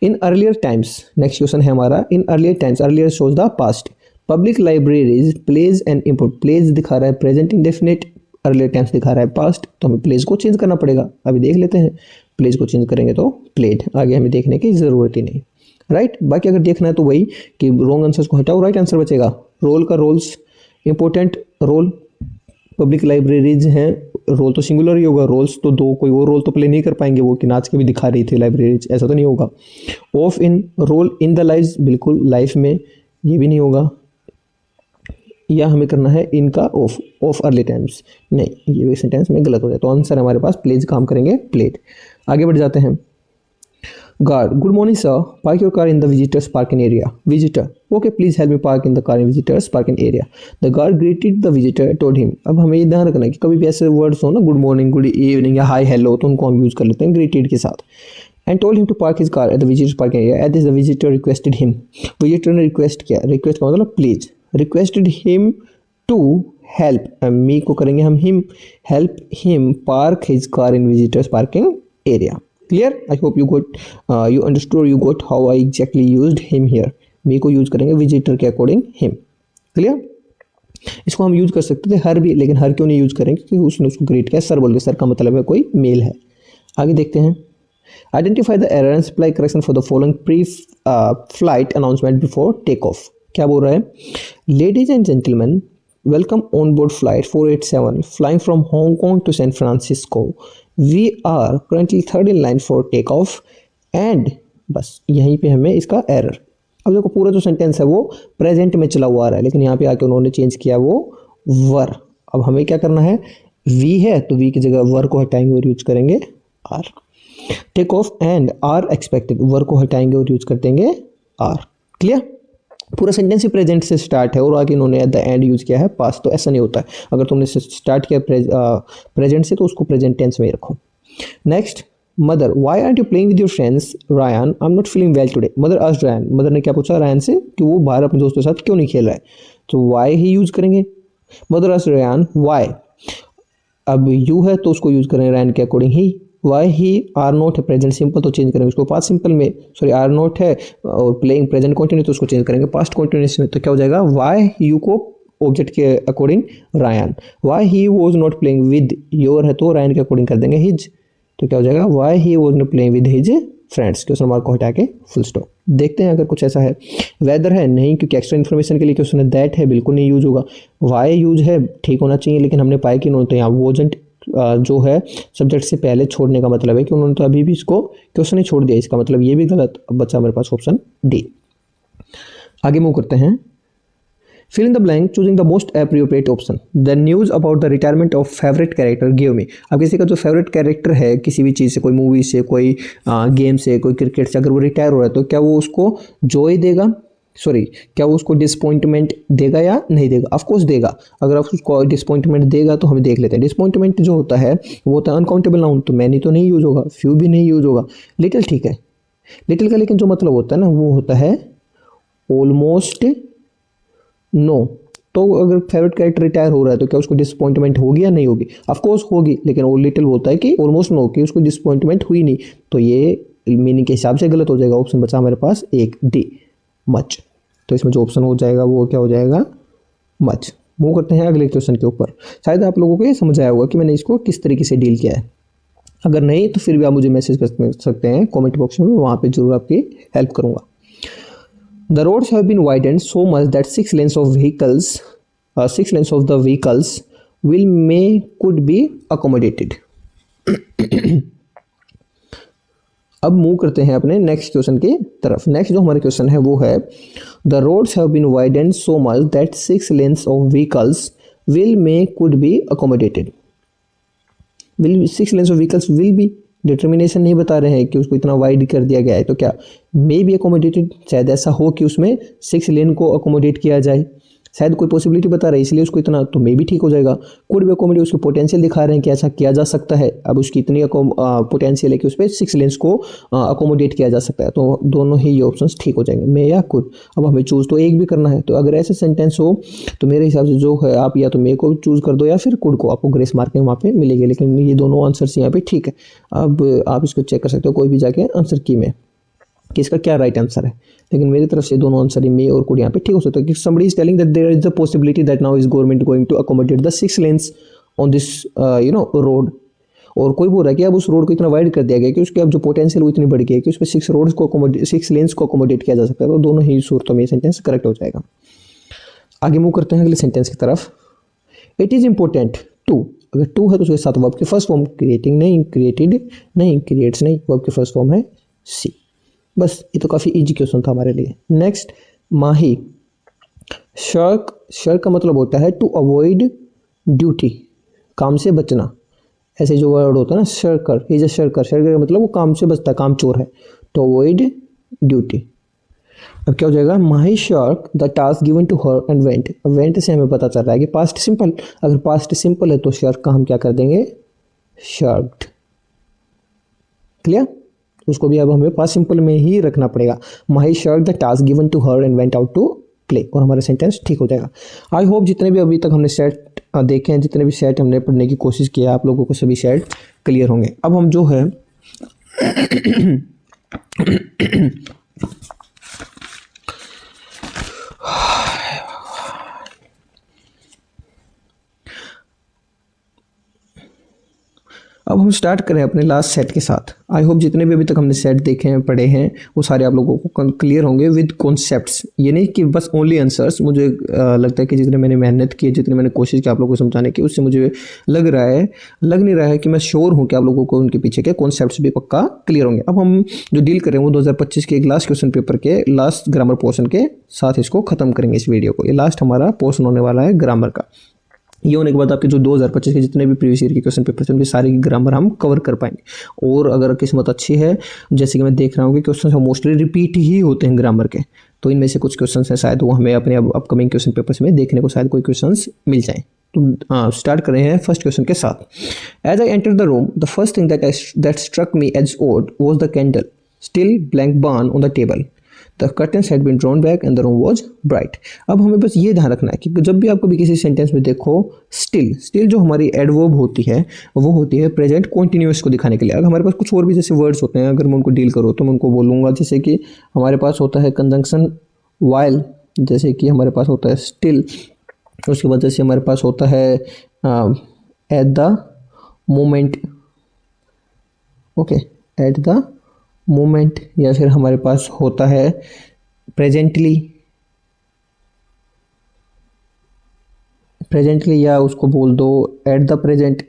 Speaker 1: In earlier times, next question है हमारा, in earlier times, earlier shows the past, public libraries plays and import, plays दिखा रहा है प्रेजेंट इंडेफिनिट, अर्लियर टाइम्स दिखा रहा है पास्ट, तो हमें प्लेज को चेंज करना पड़ेगा। अभी देख लेते हैं, प्लेज को चेंज करेंगे तो प्लेड, आगे हमें देखने की ज़रूरत ही नहीं, राइट। बाकी अगर देखना है तो वही कि रॉन्ग आंसर्स को हटाओ, राइट आंसर बचेगा। रोल का roles, important role, public libraries हैं, रोल तो सिंगुलर ही होगा, रोल्स तो दो, कोई और रोल तो प्ले नहीं कर पाएंगे वो कि नाच के भी दिखा रही थी लाइब्रेरीज, ऐसा तो नहीं होगा। Of in, role in the life, बिल्कुल लाइफ में, ये भी नहीं होगा। या हमें करना है इनका ऑफ, ऑफ अर्ली टाइम्स, नहीं ये सेंटेंस में गलत हो जाए, तो आंसर हमारे पास प्लेज काम करेंगे, प्लेड। आगे बढ़ जाते हैं। Guard, good morning sir, park your car in the visitors parking area. Visitor, okay please help me park in the car in visitors parking area. The guard greeted the visitor, told him. अब हमें ये ध्यान रखना है कि कभी भी ऐसे वर्ड्स हो ना, गुड मॉर्निंग, गुड इवनिंग या हाई हेलो, तो उनको हम यूज कर लेते हैं ग्रीटेड के साथ। And told him to park his car at the visitors parking area, at this the visitor requested him, visitor ने रिक्वेस्ट किया, रिक्वेस्ट का मतलब please, requested him to help, me को करेंगे हम him, help him park his car in visitors parking area. Clear, I hope you got, you understood, you got how I exactly used him here. Me को यूज करेंगे विजिटर के अकॉर्डिंग हिम। क्लियर, इसको हम यूज कर सकते थे हर भी, लेकिन हर क्यों नहीं यूज करेंगे, क्योंकि उसने उसको ग्रीट किया, सर बोल के, सर का मतलब है कोई मेल है। आगे देखते हैं। Identify the error and supply correction for the following pre flight announcement before take off. क्या बोल रहा है, ladies and gentleman, welcome on board flight 487 flying from Hong Kong to San Francisco. We are currently third in line for takeoff and बस यहीं पे हमें इसका एरर। अब देखो पूरा जो सेंटेंस है वो प्रेजेंट में चला हुआ आ रहा है, लेकिन यहाँ पे आके उन्होंने चेंज किया वो वर। अब हमें क्या करना है, वी है तो वी की जगह वर को हटाएंगे और यूज करेंगे are. Take off and are expected, were को हटाएंगे और यूज कर देंगे आर। क्लियर, पूरा सेंटेंस ही प्रेजेंट से स्टार्ट है और आगे इन्होंने एट द एंड यूज किया है पास्ट, तो ऐसा नहीं होता है। अगर तुमने स्टार्ट किया प्रेजेंट से तो उसको प्रेजेंट टेंस में ही रखो। Next, mother, why are you playing with your friends Ryan, I am not feeling well today. Mother asked Ryan, mother ने क्या पूछा रायन से कि वो बाहर अपने दोस्तों के साथ क्यों नहीं खेल रहा है, तो व्हाई ही यूज करेंगे। मदर आस्क्ड रायन व्हाई, अब यू है तो उसको यूज करेंगे रायन के अकॉर्डिंग ही। वाई ही, आर नॉट है प्रेजेंट सिंपल तो चेंज करेंगे उसको पास्ट सिंपल में, सॉरी आर नॉट है और प्लेइंग प्रेजेंट कंटिन्यूस तो उसको चेंज करेंगे पास्ट कंटिन्यूस में, तो क्या हो जाएगा, वाई यू को ऑब्जेक्ट के according Ryan, why he was not playing with, your है तो रायन के अकॉर्डिंग कर देंगे हिज, तो क्या हो जाएगा, why he was not playing with his friends, question mark को हटा के फुल स्टॉप। देखते हैं अगर कुछ ऐसा है। वेदर है नहीं, क्योंकि एक्स्ट्रा इन्फॉर्मेशन के लिए क्वेश्चन है। दैट है बिल्कुल नहीं यूज होगा। वाई यूज है, ठीक होना चाहिए, लेकिन हमने पाया कि उन्होंने तो यहाँ वोजेंट जो है सब्जेक्ट से पहले छोड़ने का मतलब है कि उन्होंने तो अभी भी इसको क्वेश्चन ही छोड़ दिया, इसका मतलब ये भी गलत। अब बचा मेरे पास ऑप्शन डी। आगे मूव करते हैं। Fill in the blank choosing the most appropriate option. The news about the retirement of favourite character give me. अब किसी का जो फेवरेट कैरेक्टर है किसी भी चीज़ से, कोई मूवी से, कोई गेम से, कोई क्रिकेट से, अगर वो रिटायर हो रहा है तो क्या वो उसको जॉय देगा, सॉरी क्या वो उसको डिसपॉइंटमेंट देगा या नहीं देगा। ऑफकोर्स देगा। अगर आप उसको डिसपॉइंटमेंट देगा तो हमें देख लेते हैं। डिसपॉइंटमेंट जो होता है वो होता है अनकाउंटेबल नाउन, तो मैनी तो नहीं यूज होगा, फ्यू भी नहीं यूज होगा, लिटिल ठीक है। लिटिल का लेकिन जो मतलब होता है ना वो होता है ऑलमोस्ट नो। तो अगर फेवरेट कैरेक्टर रिटायर हो रहा है तो क्या उसको डिसपॉइंटमेंट होगी या नहीं होगी, ऑफकोर्स होगी, लेकिन वो लिटिल होता है कि ऑलमोस्ट नो, कि उसको डिसपॉइंटमेंट हुई नहीं, तो ये मीनिंग के हिसाब से गलत हो जाएगा। ऑप्शन बचा मेरे पास एक डी, मच। तो इसमें जो ऑप्शन हो जाएगा वो क्या हो जाएगा, मच। मूव करते हैं अगले क्वेश्चन के ऊपर। शायद आप लोगों को ये समझ आया होगा कि मैंने इसको किस तरीके से डील किया है। अगर नहीं तो फिर भी आप मुझे मैसेज कर सकते हैं कमेंट बॉक्स में, वहाँ पे जरूर आपकी हेल्प करूँगा। The roads have been widened so much that 6 lanes of the vehicles may could be accommodated। अब मूव करते हैं अपने नेक्स्ट क्वेश्चन की तरफ। नेक्स्ट जो हमारे क्वेश्चन है वो है the roads have been widened so much that 6 lanes of vehicles may could be accommodated। 6 lanes of vehicles will be, determination नहीं बता रहे हैं कि उसको इतना वाइड कर दिया गया है, तो क्या मे बी अकोमोडेटेड, शायद ऐसा हो कि उसमें 6 लेन को अकोमोडेट किया जाए। शायद कोई पॉसिबिलिटी बता रहे हैं इसलिए उसको इतना, तो मे भी ठीक हो जाएगा। कुड बी अकोमोडेट, उसको पोटेंशियल दिखा रहे हैं कि ऐसा किया जा सकता है। अब उसकी इतनी पोटेंशियल है कि उस पर 6 लेंस को अकोमोडेट किया जा सकता है, तो दोनों ही ये ऑप्शन ठीक हो जाएंगे, मे या कुड। अब हमें चूज तो एक भी करना है, तो अगर ऐसे सेंटेंस हो तो मेरे हिसाब से जो है आप या तो मे को चूज कर दो या फिर कुड को, आपको ग्रेस मार्किंग वहाँ पे मिलेगी। लेकिन ये दोनों आंसर्स यहाँ पे ठीक है। अब आप इसको चेक कर सकते हो कोई भी जाके आंसर की में कि इसका क्या राइट आंसर है। लेकिन मेरी तरफ से दोनों आंसर मे और कुड यहाँ पे ठीक हो सकता है कि somebody is telling that there is the possibility that now is government going to accommodate the 6 lanes on this road। और कोई बोल रहा है कि अब उस रोड को इतना वाइड कर दिया गया कि उसके अब जो पोटेंशियल वो इतनी बढ़ गई है कि उस पर 6 रोड्स को 6 लेन्स को अकोमोडेट किया जा सकता है। तो दोनों ही सूरतों में सेंटेंस करेक्ट हो जाएगा। आगे मूव करते हैं अगले सेंटेंस की तरफ। इट इज़ इंपॉर्टेंट टू, अगर टू है तो उसके साथ वर्ब की फर्स्ट फॉर्म क्रिएटिंग नहीं, क्रिएटेड नहीं, क्रिएट्स नहीं, वर्ब की फर्स्ट फॉर्म है सी। बस ये तो काफ़ी इजी क्वेश्चन था हमारे लिए। नेक्स्ट, माही। शर्क, शर्क का मतलब होता है टू अवॉइड ड्यूटी, काम से बचना। ऐसे जो वर्ड होता है ना, शर्कर, इज अ शर्कर, शर्कर का मतलब वो काम से बचता है, काम चोर है, टू अवॉइड ड्यूटी। अब क्या हो जाएगा, Mahi shirk the task given to her and went. Went से हमें पता चल रहा है कि पास्ट सिंपल, अगर पास्ट सिंपल है तो शर्क का हम क्या कर देंगे, शर्क्ड। क्लियर, उसको भी अब हमें पास्ट सिंपल में ही रखना पड़ेगा। Mahi shirk the task given to her and went out to play, और हमारा सेंटेंस ठीक हो जाएगा। आई होप जितने भी अभी तक हमने सेट देखे हैं, जितने भी सेट हमने पढ़ने की कोशिश किया, आप लोगों को सभी सेट क्लियर होंगे। अब हम जो है अब हम स्टार्ट करें अपने लास्ट सेट के साथ। आई होप जितने भी अभी तक हमने सेट देखे हैं, पढ़े हैं, वो सारे आप लोगों को क्लियर होंगे विद कॉन्सेप्ट्स। ये नहीं कि बस ओनली आंसर्स। मुझे लगता है कि जितने मैंने मेहनत की, जितने मैंने कोशिश की आप लोगों को समझाने की, उससे मुझे लग नहीं रहा है कि मैं श्योर हूँ कि आप लोगों को उनके पीछे के कॉन्सेप्ट्स भी पक्का क्लियर होंगे। अब हम जो डील कर रहे हैं वो 2025 के एक लास्ट क्वेश्चन पेपर के लास्ट ग्रामर पोर्शन के साथ इसको खत्म करेंगे इस वीडियो को। ये लास्ट हमारा पोर्शन होने वाला है ग्रामर का। ये होने के बाद आपके जो 2025 के जितने भी प्रीवियस ईयर के क्वेश्चन पेपर थे उनकी सारी ग्रामर हम कवर कर पाएंगे। और अगर किस्मत अच्छी है, जैसे कि मैं देख रहा हूँ कि क्वेश्चन मोस्टली रिपीट ही होते हैं ग्रामर के, तो इनमें से कुछ क्वेश्चन हैं शायद वो हमें अपने अपकमिंग क्वेश्चन पेपर्स में देखने को शायद कोई क्वेश्चन मिल जाए। तो स्टार्ट कर रहे हैं फर्स्ट क्वेश्चन के साथ। As I enter the room the first thing that struck me as odd was the candle still blank burn on the table. The curtains had been drawn back and the room was bright. अब हमें बस ये ध्यान रखना है कि जब भी आप कभी किसी सेंटेंस में देखो स्टिल जो हमारी एडवर्ब होती है वो होती है प्रेजेंट कॉन्टिन्यूअस को दिखाने के लिए। अगर हमारे पास कुछ और भी जैसे वर्ड्स होते हैं, अगर मैं उनको डील करूँ तो मैं उनको बोलूँगा, जैसे कि हमारे पास होता है कंजंक्शन वाइल, जैसे कि हमारे पास होता है स्टिल, उसके बाद जैसे हमारे पास होता है at the moment, okay, at the moment, या फिर हमारे पास होता है प्रेजेंटली, या उसको बोल दो एट द प्रेजेंट,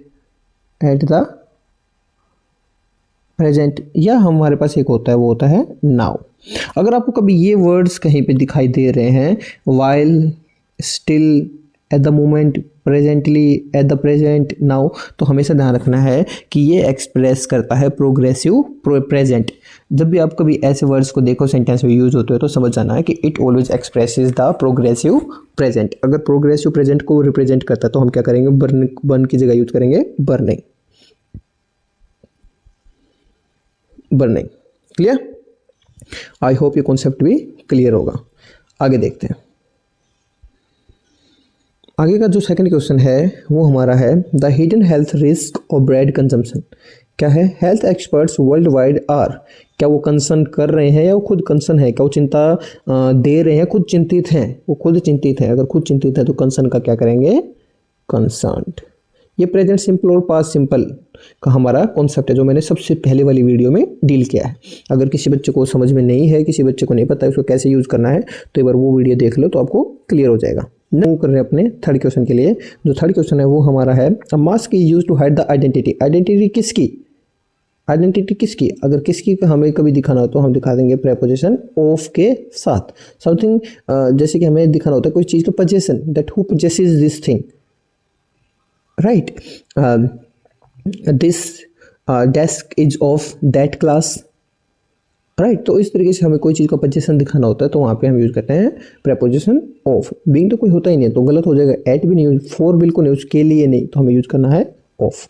Speaker 1: या हमारे पास एक होता है वो होता है नाउ। अगर आपको कभी ये वर्ड्स कहीं पे दिखाई दे रहे हैं, while, still, at the moment, presently, at the present, now, तो हमेशा ध्यान रखना है कि ये एक्सप्रेस करता है प्रोग्रेसिव प्रेजेंट। जब भी आप कभी ऐसे वर्ड्स को देखो सेंटेंस में यूज होते हो तो समझ जाना है कि it always expresses the progressive present. अगर प्रोग्रेसिव प्रेजेंट को रिप्रेजेंट करता है तो हम क्या करेंगे, बर्न की जगह यूज करेंगे बर्निंग। क्लियर? आई होप ये कॉन्सेप्ट भी क्लियर होगा। आगे देखते हैं। आगे का जो सेकंड क्वेश्चन है वो हमारा है the hidden health risk of bread consumption. क्या है, health experts worldwide are, क्या वो कंसर्न कर रहे हैं या वो खुद कंसर्न है, क्या वो चिंता दे रहे हैं, खुद चिंतित हैं, वो खुद चिंतित है। अगर खुद चिंतित है तो कंसर्न का क्या करेंगे, कंसर्न्ड। ये प्रेजेंट सिंपल और पास्ट सिंपल का हमारा कॉन्सेप्ट है जो मैंने सबसे पहले वाली वीडियो में डील किया है। अगर किसी बच्चे को समझ में नहीं है, किसी बच्चे को नहीं पता है उसको कैसे यूज़ करना है, तो एक बार वो वीडियो देख लो तो आपको क्लियर हो जाएगा। मूव कर रहे हैं अपने थर्ड क्वेश्चन के लिए। जो थर्ड क्वेश्चन है वो हमारा है a mask is use to hide the identity. Identity किसकी? अगर किसकी हमें कभी दिखाना हो तो हम दिखा देंगे प्रेपोजिशन ऑफ के साथ। समथिंग जैसे कि हमें दिखाना होता है कोई चीज़ का possession, that who possesses this thing, right. This desk is of that class, right. तो इस तरीके से हमें कोई चीज़ का पोजीशन दिखाना होता है तो वहाँ पे हम यूज़ करते हैं प्रेपोजिशन ऑफ। बीइंग तो कोई होता ही नहीं है तो गलत हो जाएगा, एट भी नहीं यूज, फॉर बिल्कुल नहीं, उसके लिए नहीं, तो हमें यूज़ करना है ऑफ।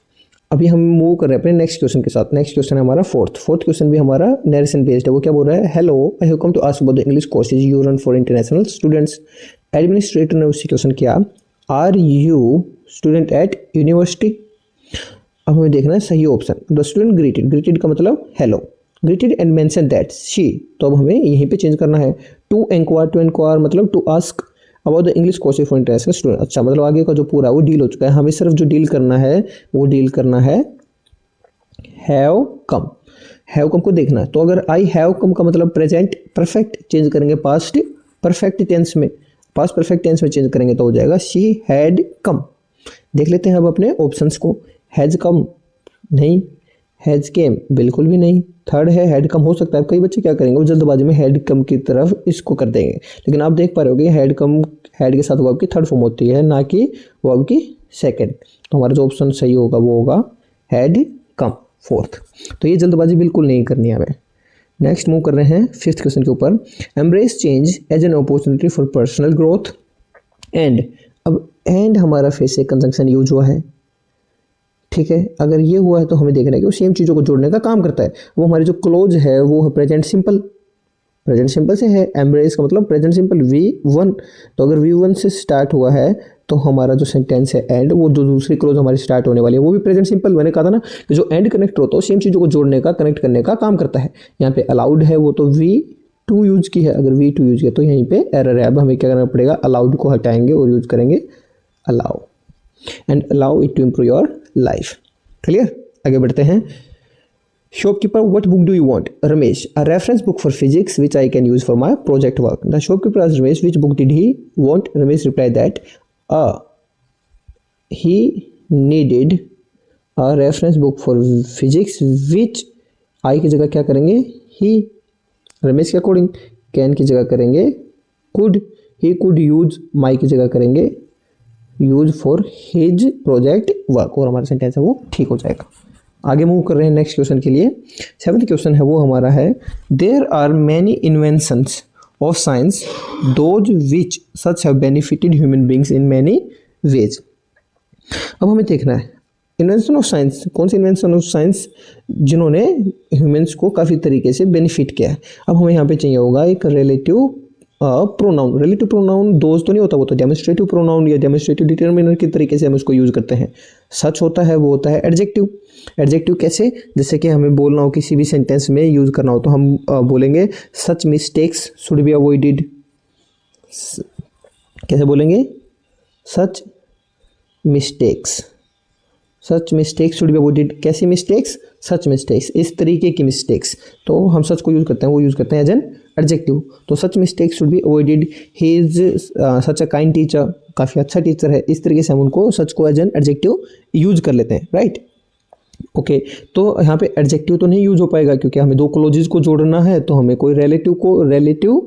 Speaker 1: अभी हम मूव कर रहे हैं अपने नेक्स्ट क्वेश्चन के साथ। नेक्स्ट क्वेश्चन है हमारा फोर्थ क्वेश्चन भी हमारा नरेशन बेस्ड है। वो क्या बोल रहा है, hello I have come to ask about the English courses you run for international students. Administrator ने उससे क्वेश्चन किया, are you student at university. अब हमें देखना है सही option. The student greeted, greeted का मतलब hello, greeted and mention that she, तो अब हमें यहीं पे चेंज करना है। टू इंक्वायर मतलब to ask about the English courses for international student. अच्छा, मतलब आगे का जो पूरा वो डील हो चुका है, हमें सिर्फ जो डील करना है वो डील करना है हैव कम। हैव कम को देखना है, तो अगर आई हैव कम का मतलब प्रेजेंट परफेक्ट चेंज करेंगे पास्ट परफेक्ट टेंस में, पास्ट परफेक्ट टेंस में चेंज करेंगे तो हो जाएगा शी हैड कम। देख लेते हैं अब अपने ऑप्शंस को। हैज़ कम नहीं, हैज़ केम बिल्कुल भी नहीं। थर्ड है हैड कम, हो सकता है कई बच्चे क्या करेंगे वो जल्दबाजी में हैड कम की तरफ इसको कर देंगे, लेकिन आप देख पा रहे होगे हैड कम, हैड के साथ वर्ब की थर्ड फॉर्म होती है, ना कि वर्ब की सेकंड। तो हमारा जो ऑप्शन सही होगा वो होगा हैड कम, फोर्थ। तो ये जल्दबाजी बिल्कुल नहीं करनी है हमें। नेक्स्ट मूव कर रहे हैं फिफ्थ क्वेश्चन के ऊपर। Embrace change as an opportunity for personal growth and. अब एंड हमारा फिर से कंजंक्शन यूज हुआ है, ठीक है। अगर ये हुआ है तो हमें देखना है कि वो सेम चीज़ों को जोड़ने का काम करता है। वो हमारी जो क्लोज है वो है प्रेजेंट सिंपल, प्रेजेंट सिंपल से है। एम्ब्रेस का मतलब प्रेजेंट सिंपल V1, तो अगर V1 से स्टार्ट हुआ है तो हमारा जो सेंटेंस है एंड, वो जो दूसरी क्लोज हमारी स्टार्ट होने वाली है वो भी प्रेजेंट सिंपल। मैंने कहा था ना कि जो एंड कनेक्ट होता है सेम चीज़ों को जोड़ने का, कनेक्ट करने का काम करता है। यहाँ पे अलाउड है वो तो V2 यूज की है, अगर V2 यूज किया तो यहीं पे एरर है। अब हमें क्या करना पड़ेगा, अलाउड को हटाएंगे और यूज करेंगे allow, and allow it to improve your life. Clear, आगे बढ़ते हैं। Shopkeeper, what book do you want? Ramesh, a reference book for physics which I can use for my project work. The shopkeeper asked Ramesh which book did he want. Ramesh reply that he needed a reference book for physics which I की जगह क्या करेंगे he, रमेश के अकॉर्डिंग कैन की जगह करेंगे could, he could use my की जगह करेंगे use for his project work, और हमारा सेंटेंस है वो ठीक हो जाएगा। आगे मूव कर रहे हैं नेक्स्ट क्वेश्चन के लिए। सेवंथ क्वेश्चन है वो हमारा है, there are many inventions of science those which such have benefited human beings in many ways. अब हमें देखना है इन्वेंशन ऑफ साइंस, कौन सी इन्वेंशन ऑफ साइंस जिन्होंने ह्यूमंस को काफ़ी तरीके से बेनिफिट किया है। अब हमें यहाँ पे चाहिए होगा एक रिलेटिव प्रोनाउन। रिलेटिव प्रोनाउन दोस्त तो नहीं होता, वो तो डेमोन्स्ट्रेटिव प्रोनाउन या डेमोन्स्ट्रेटिव डिटर्मिनर के तरीके से हम उसको यूज़ करते हैं। सच होता है वो होता है एडजेक्टिव। एडजेक्टिव कैसे, जैसे कि हमें बोलना हो किसी भी सेंटेंस में यूज़ करना हो तो हम बोलेंगे सच मिस्टेक्स शुड बी अवॉइडेड। कैसे बोलेंगे, such mistakes, such mistakes should be avoided. कैसी मिस्टेक्स, सच मिस्टेक्स, इस तरीके की मिस्टेक्स। तो हम सच को यूज़ करते हैं, वो यूज़ करते हैं एज एन एडजेक्टिव। तो such mistakes should be avoided. He is such a kind teacher, काफ़ी अच्छा टीचर है। इस तरीके से हम उनको सच को एज एन एडजेक्टिव यूज कर लेते हैं, राइट। ओके, तो यहाँ पे एडजेक्टिव तो नहीं यूज हो पाएगा क्योंकि हमें दो क्लोजेज को जोड़ना है, तो हमें कोई रिलेटिव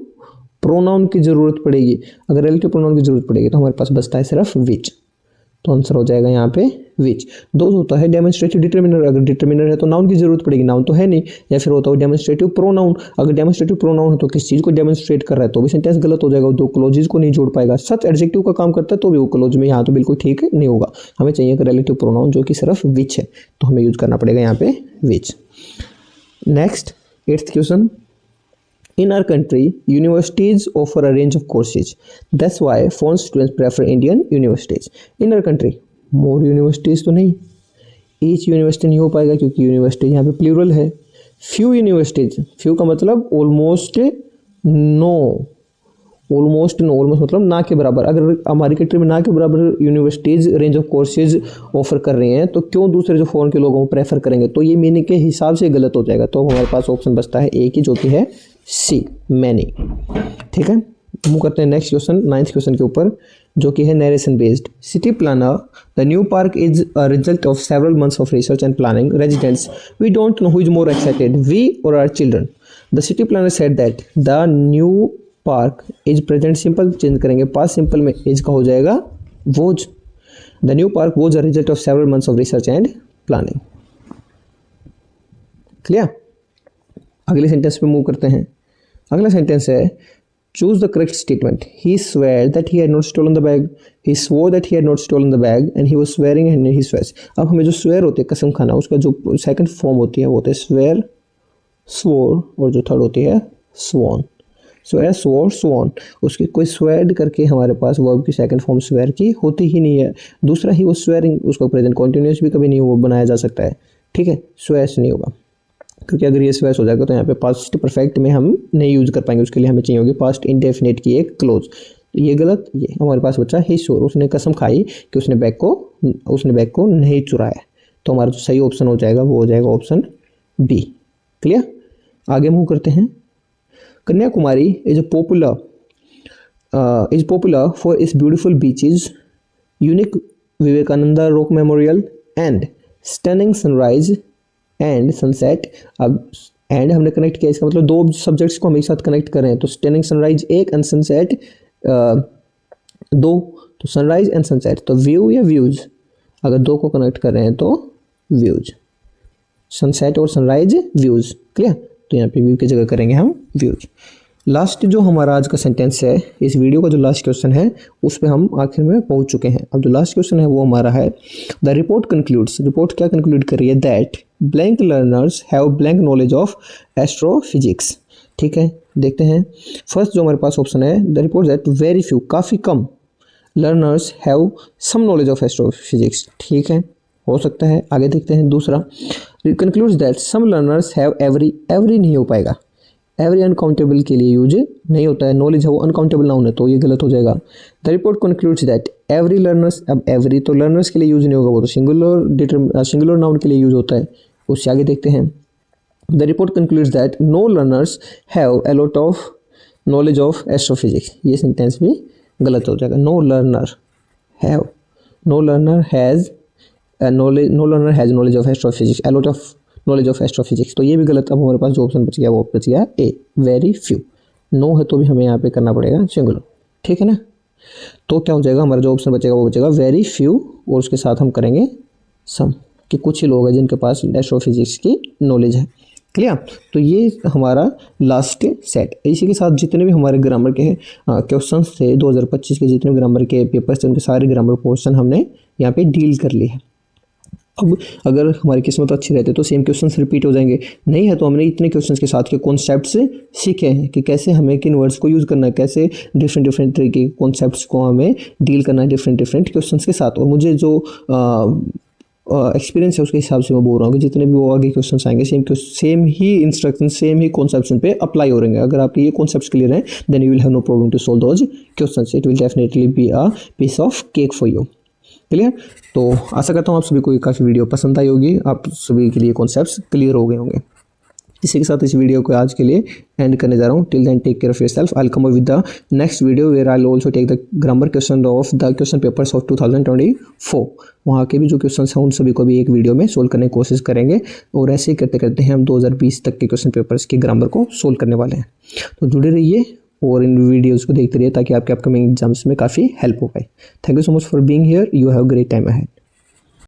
Speaker 1: प्रोनाउन की ज़रूरत पड़ेगी। अगर रिलेटिव प्रोनाउन की ज़रूरत पड़ेगी तो हमारे पास बचता है सिर्फ विच, तो आंसर हो जाएगा यहाँ पे विच। दो होता है डेमोन्स्ट्रेटिव डिटर्मिनर, अगर डिटर्मिनर है तो नाउन की जरूरत पड़ेगी, नाउन तो है नहीं। या फिर होता है डेमोन्स्ट्रेटिव प्रोनाउन, अगर डेमोन्स्ट्रेटिव प्रोनाउन है तो किस चीज़ को डेमोन्स्ट्रेट कर रहा है तो भी सेंटेंस गलत हो जाएगा, दो क्लोजेज को नहीं जोड़ पाएगा। सच एडजेक्टिव का काम करता है तो भी वो क्लोज में यहाँ तो बिल्कुल ठीक नहीं होगा। हमें चाहिए कि रिलेटिव प्रोनाउन जो कि सिर्फ विच है, तो हमें यूज करना पड़ेगा यहाँ पे which. Next 8th question, in our country universities offer a range of courses, that's why foreign students prefer Indian universities. in our country more universities तो नहीं, each university नहीं हो पाएगा क्योंकि यूनिवर्सिटी यहाँ पे प्लूरल है। few universities, few का मतलब almost no, ऑलमोस्ट मतलब ना के बराबर। अगर हमारी कंट्री में ना के बराबर universities range of courses offer कर रही हैं तो क्यों दूसरे जो फॉरेन के लोगों को प्रेफर करेंगे, तो ये मीनिंग के हिसाब से गलत हो जाएगा। तो हमारे पास ऑप्शन बचता है ए की, जो कि है सी, मैनी। ठीक है, मूव करते हैं नेक्स्ट क्वेश्चन, 9th क्वेश्चन के ऊपर, जो कि है narration based. City planner, the new park is a result of several months of research and planning. Residents, we don't know who is more excited, we or our children. The city planner said that the new park is present simple change करेंगे, पास्ट सिंपल में इज का हो जाएगा was. The new park was a result of several months of research and planning. Clear, अगले सेंटेंस पे मूव करते हैं। अगला सेंटेंस है choose the correct statement. He swear that he had not stolen the bag, he swore that he had not stolen the bag and he was swearing and he swears. अब हमें जो स्वेयर होती है कसम खाना, उसका जो सेकंड फॉर्म होती है वो होता है स्वेयर, स्वोर, और जो थर्ड होती है स्वॉन। Swear, swore, sworn. उसकी कोई स्वेयर्ड करके हमारे पास वर्ब की सेकंड फॉर्म स्वेयर की होती ही नहीं है। दूसरा ही वो स्वेयरिंग, उसका प्रेजेंट कॉन्टिन्यूस भी कभी नहीं वो बनाया जा सकता है, ठीक है, स्वेयर्स नहीं होगा, क्योंकि अगर ये स्वेयर्स हो जाएगा तो यहाँ पे पास्ट परफेक्ट में हम नहीं यूज़ कर पाएंगे, उसके लिए हमें चाहिए होगी पास्ट इंडेफिनिट की एक क्लोज। ये गलत, ये हमारे पास बचा ही स्वोर। उसने कसम खाई कि उसने बैग को नहीं चुराया, तो हमारा जो सही ऑप्शन हो जाएगा वो हो जाएगा ऑप्शन बी। क्लियर? आगे मूव करते हैं। Kanyakumari is popular for its beautiful beaches, unique Vivekananda rock memorial and stunning sunrise and sunset. अब एंड हमने कनेक्ट किया, इसका मतलब दो सब्जेक्ट्स को हम एक साथ कनेक्ट करें, तो स्टनिंग सनराइज एक एंड सनसेट दो, तो सनराइज एंड सनसेट, तो व्यू या व्यूज, अगर दो को कनेक्ट कर रहे हैं तो व्यूज, सनसेट और सनराइज व्यूज। क्लियर? तो यहाँ पे व्यू की जगह करेंगे हम व्यूज। लास्ट जो हमारा आज का सेंटेंस है, इस वीडियो का जो लास्ट क्वेश्चन है उस पर हम आखिर में पहुंच चुके हैं। अब जो लास्ट क्वेश्चन है वो हमारा है द रिपोर्ट कंक्लूड्स। रिपोर्ट क्या कंक्लूड कर रही है? That blank learners have blank knowledge of astrophysics. ठीक है, देखते हैं। फर्स्ट जो हमारे पास ऑप्शन है, the report that very few, काफ़ी कम, learners have some knowledge of astrophysics. ठीक है, हो सकता है। आगे देखते हैं। दूसरा, concludes that some learners have every, every नहीं हो पाएगा, एवरी अनकाउंटेबल के लिए यूज नहीं होता है, नॉलेज है वो अनकाउंटेबल नाउन है तो ये गलत हो जाएगा। The report concludes that every learners, अब एवरी तो लर्नर्स के लिए यूज नहीं होगा, वो तो सिंगुलर नाउन के लिए यूज होता है। उससे आगे देखते हैं। The report concludes that no learners have a lot of knowledge of astrophysics. ये सेंटेंस भी गलत हो जाएगा। No learner have, no learner has knowledge of astrophysics, a lot of knowledge of astrophysics, तो ये भी गलत। अब हमारे पास जो ऑप्शन बच गया वो बच गया ए, वेरी फ्यू। नो है तो भी हमें यहाँ पे करना पड़ेगा सिंगुलर। ठीक है ना? तो क्या हो जाएगा, हमारा जो ऑप्शन बचेगा वो बचेगा वेरी फ्यू, और उसके साथ हम करेंगे सम, कि कुछ ही लोग हैं जिनके पास एस्ट्रोफिजिक्स की नॉलेज है। क्लियर? तो ये हमारा लास्ट सेट। इसी के साथ जितने भी हमारे ग्रामर के क्वेश्चंस थे 2025 के, जितने ग्रामर के पेपर्स थे उनके सारे ग्रामर पोर्शन हमने यहाँ पे डील कर लिए हैं। अब अगर हमारी किस्मत अच्छी रहती है तो सेम क्वेश्चंस रिपीट हो जाएंगे, नहीं है तो हमने इतने क्वेश्चंस के साथ के कॉन्सेप्ट्स सीखे हैं कि कैसे हमें किन वर्ड्स को यूज़ करना है, कैसे डिफरेंट तरीके के कॉन्सेप्ट्स को हमें डील करना है डिफरेंट क्वेश्चंस के साथ। और मुझे जो एक्सपीरियंस है उसके हिसाब से मैं बोल रहा हूँ कि जितने भी वो आगे क्वेश्चंस आएंगे सेम ही इंस्ट्रक्शन, सेम ही कॉन्सेप्ट्स पे अप्लाई हो रहेंगे। अगर आपके ये कॉन्सेप्ट्स क्लियर हैं then you will have no problem to solve those questions, it will definitely be a piece of cake for you. Clear? तो आशा करता हूँ आप सभी को काफ़ी वीडियो पसंद आई होगी, आप सभी के लिए कॉन्सेप्ट्स क्लियर हो गए होंगे। इसी के साथ इस वीडियो को आज के लिए एंड करने जा रहा हूँ। Till then take care of yourself. I will come up with the next video where I will also take the grammar question of the question papers of 2024। वहाँ के भी जो क्वेश्चन हैं उन सभी को भी एक वीडियो में सोल्व करने की कोशिश करेंगे, और ऐसे ही करते करते हम 2020 तक के क्वेश्चन पेपर्स के ग्रामर को सोल्व करने वाले हैं। तो जुड़े रहिए और इन वीडियोज़ को देखते रहिए ताकि आपके अपकमिंग एग्जाम्स में काफ़ी हेल्प हो पाए। Thank you so much for being here. You have great time ahead.